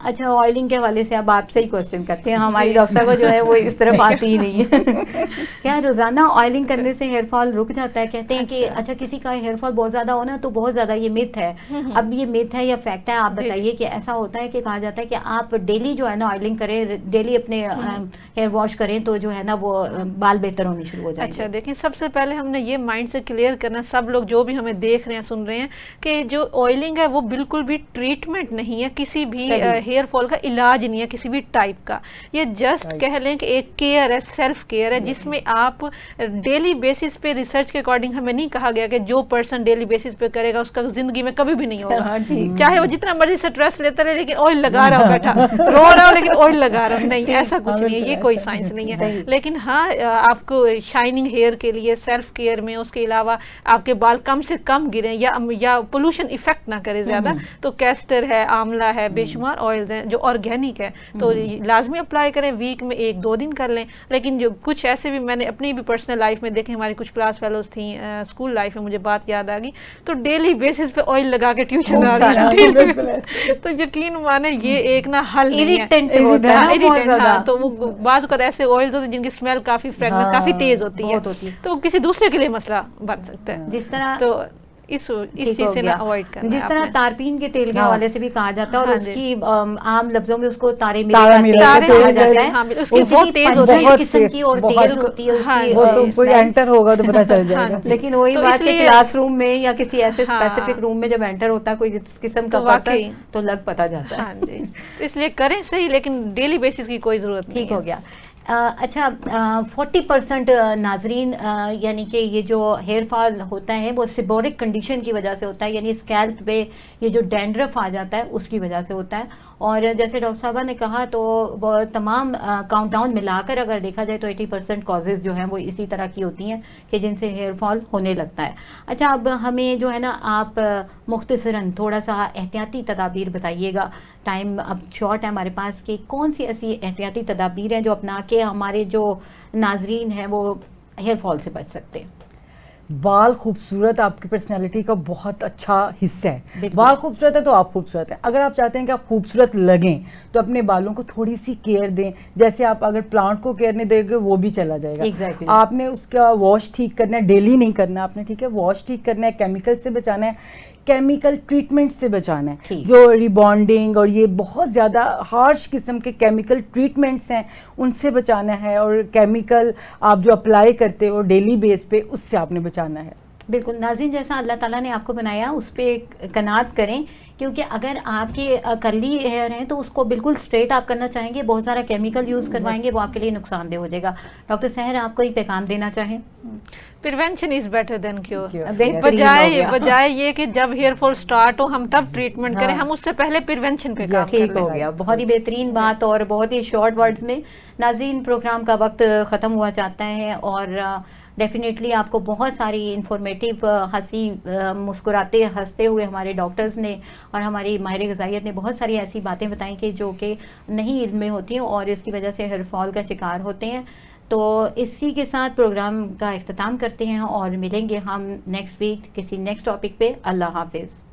S1: अच्छा ऑयलिंग के हवाले से अब आपसे ही क्वेश्चन करते हैं, हमारी डॉक्टर को जो है वो इस तरफ आती ही नहीं है। क्या रोजाना ऑयलिंग करने से हेयर फॉल रुक जाता है? कहते हैं कि अच्छा किसी का हेयर फॉल बहुत ज्यादा हो ना तो बहुत ज्यादा, ये मिथ है। अब ये मिथ है या फैक्ट है, आप बताइए कि ऐसा होता है कि कहा जाता है कि आप डेली जो है ना ऑयलिंग करें, डेली अपने हेयर वॉश करें तो जो है ना वो बाल बेहतर होने शुरू हो जाएंगे।
S3: अच्छा देखिए, सबसे पहले हमने ये माइंड से क्लियर करना, सब लोग जो भी हमें देख रहे हैं सुन रहे हैं, कि जो ऑयलिंग है वो बिल्कुल भी ट्रीटमेंट नहीं है, किसी भी हेयर फॉल का इलाज नहीं है किसी भी टाइप का। ये जस्ट कह लें कि एक केयर है, सेल्फ केयर है, जिसमें आप डेली बेसिस पे, रिसर्च के अकॉर्डिंग हमें नहीं कहा गया कि जो पर्सन डेली बेसिस पे करेगा उसका जिंदगी में कभी भी नहीं होगा, चाहे वो जितना मर्जी स्ट्रेस लेता रहे, लेकिन ऑयल लगा रहा हो, बैठा रो रहा हो लेकिन ऑयल लगा रहा हो, नहीं ऐसा कुछ नहीं है, ये कोई साइंस नहीं है। लेकिन हाँ, आपको शाइनिंग हेयर के लिए सेल्फ केयर में, उसके अलावा आपके बाल कम से कम गिरे या पोल्यूशन इफेक्ट ना करे ज्यादा, तो कैस्टर है, आंवला है, बेशुमार ऑयल्स हैं जो ऑर्गेनिक है, तो लाजमी अप्लाई करें, वीक में 1-2 दिन कर लें। लेकिन जो कुछ ऐसे भी मैंने अपनी भी पर्सनल लाइफ में देखे, हमारी कुछ क्लास फेलोज थी स्कूल लाइफ में, मुझे बात याद आ गई, तो डेली बेसिस पे ऑयल लगा के ट्यूशन आ रही है, तो यकीन माने ये एक ना हल नहीं है, इरिटेंट। हाँ, तो वो बाज़ वक़्त ऐसे ऑयल्स होते हैं जिनकी स्मेल काफी फ्रेगनेंस काफी तेज होती है, तो किसी दूसरे के लिए मसला बन सकता है।
S1: जिस तरह
S3: तो इस चीज से ना अवॉइड करना।
S1: जिस तरह तारपीन के तेल के हवाले से भी कहा जाता है, और उसकी आम लफ्जों में उसको तारे मिले
S3: कहा जाता है, उसकी बहुत तेज होती है,
S1: किस्म की और तेज होती है उसकी,
S2: वो तो कोई एंटर होगा तो पता चल जाएगा।
S1: लेकिन वही बात है, क्लासरूम में या किसी ऐसे स्पेसिफिक रूम में जब एंटर होता है कोई किस्म का पर्सन, तो लग पता जाता है।
S3: हाँ जी, तो इसलिए करें सही, लेकिन डेली बेसिस की कोई जरूरत नहीं।
S1: ठीक हो गया। अच्छा 40% नाजरीन यानी कि ये जो हेयर फॉल होता है वो सिबोरिक कंडीशन की वजह से होता है, यानी स्कैल्प पे ये जो डैंड्रफ आ जाता है उसकी वजह से होता है। और जैसे डॉक्टर साहबा ने कहा, तो वो तमाम काउंटडाउन मिलाकर अगर देखा जाए तो 80% कॉजेज़ जो हैं वो इसी तरह की होती हैं कि जिनसे हेयर फॉल होने लगता है। अच्छा, अब हमें जो है ना आप मुख्तसरन थोड़ा सा एहतियाती तदाबीर बताइएगा, टाइम अब शॉर्ट है हमारे पास, कि कौन सी ऐसी एहतियाती तदाबीर हैं जो अपना के हमारे जो नाजरीन हैं वो हेयर फॉल से बच सकते हैं।
S2: बाल खूबसूरत आपकी पर्सनैलिटी का बहुत अच्छा हिस्सा है। बाल खूबसूरत है तो आप खूबसूरत हैं। अगर आप चाहते हैं कि आप खूबसूरत लगें तो अपने बालों को थोड़ी सी केयर दें। जैसे आप अगर प्लांट को केयर नहीं देंगे वो भी चला जाएगा।
S1: exactly.
S2: आपने उसका वॉश ठीक करना है, डेली नहीं करना आपने, ठीक है, वॉश ठीक करना है, केमिकल से बचाना है, केमिकल ट्रीटमेंट से बचाना है। जो रिबॉन्डिंग और ये बहुत ज़्यादा हार्श किस्म के केमिकल ट्रीटमेंट्स हैं उनसे बचाना है, और केमिकल आप जो अप्लाई करते हो डेली बेस पे उससे आपने बचाना है।
S1: बिल्कुल नाज़रीन, जैसा अल्लाह ताला ने आपको बनाया उस पर कनात करें, क्योंकि अगर आपके कर्ली हेयर हैं तो उसको बिल्कुल स्ट्रेट आप करना चाहेंगे, बहुत सारा केमिकल यूज़ करवाएंगे, वो आपके लिए नुकसानदेह हो जाएगा। डॉक्टर सहर, आप कोई पैगाम देना चाहें?
S3: Prevention is better than cure. बजाय ये कि जब हेयर फॉल स्टार्ट हो हम तब ट्रीटमेंट करें, हम उससे पहले प्रिवेंशन पे काम
S1: ठीक हो गया। बहुत ही बेहतरीन बात और बहुत ही शॉर्ट वर्ड्स में। नाज़रीन, प्रोग्राम का वक्त ख़त्म हुआ चाहता है और डेफिनेटली आपको बहुत सारी इंफॉर्मेटिव हंसी मुस्कुराते हंसते हुए हमारे डॉक्टर्स ने और हमारी माहिर ग़िज़ाइयत ने बहुत सारी ऐसी बातें बताई कि जो कि नहीं इल्म में होती हैं और इसकी वजह से हेयर फॉल का शिकार होते हैं। तो इसी के साथ प्रोग्राम का इख्तिताम करते हैं और मिलेंगे हम नेक्स्ट वीक किसी नेक्स्ट टॉपिक पे। अल्लाह हाफिज़।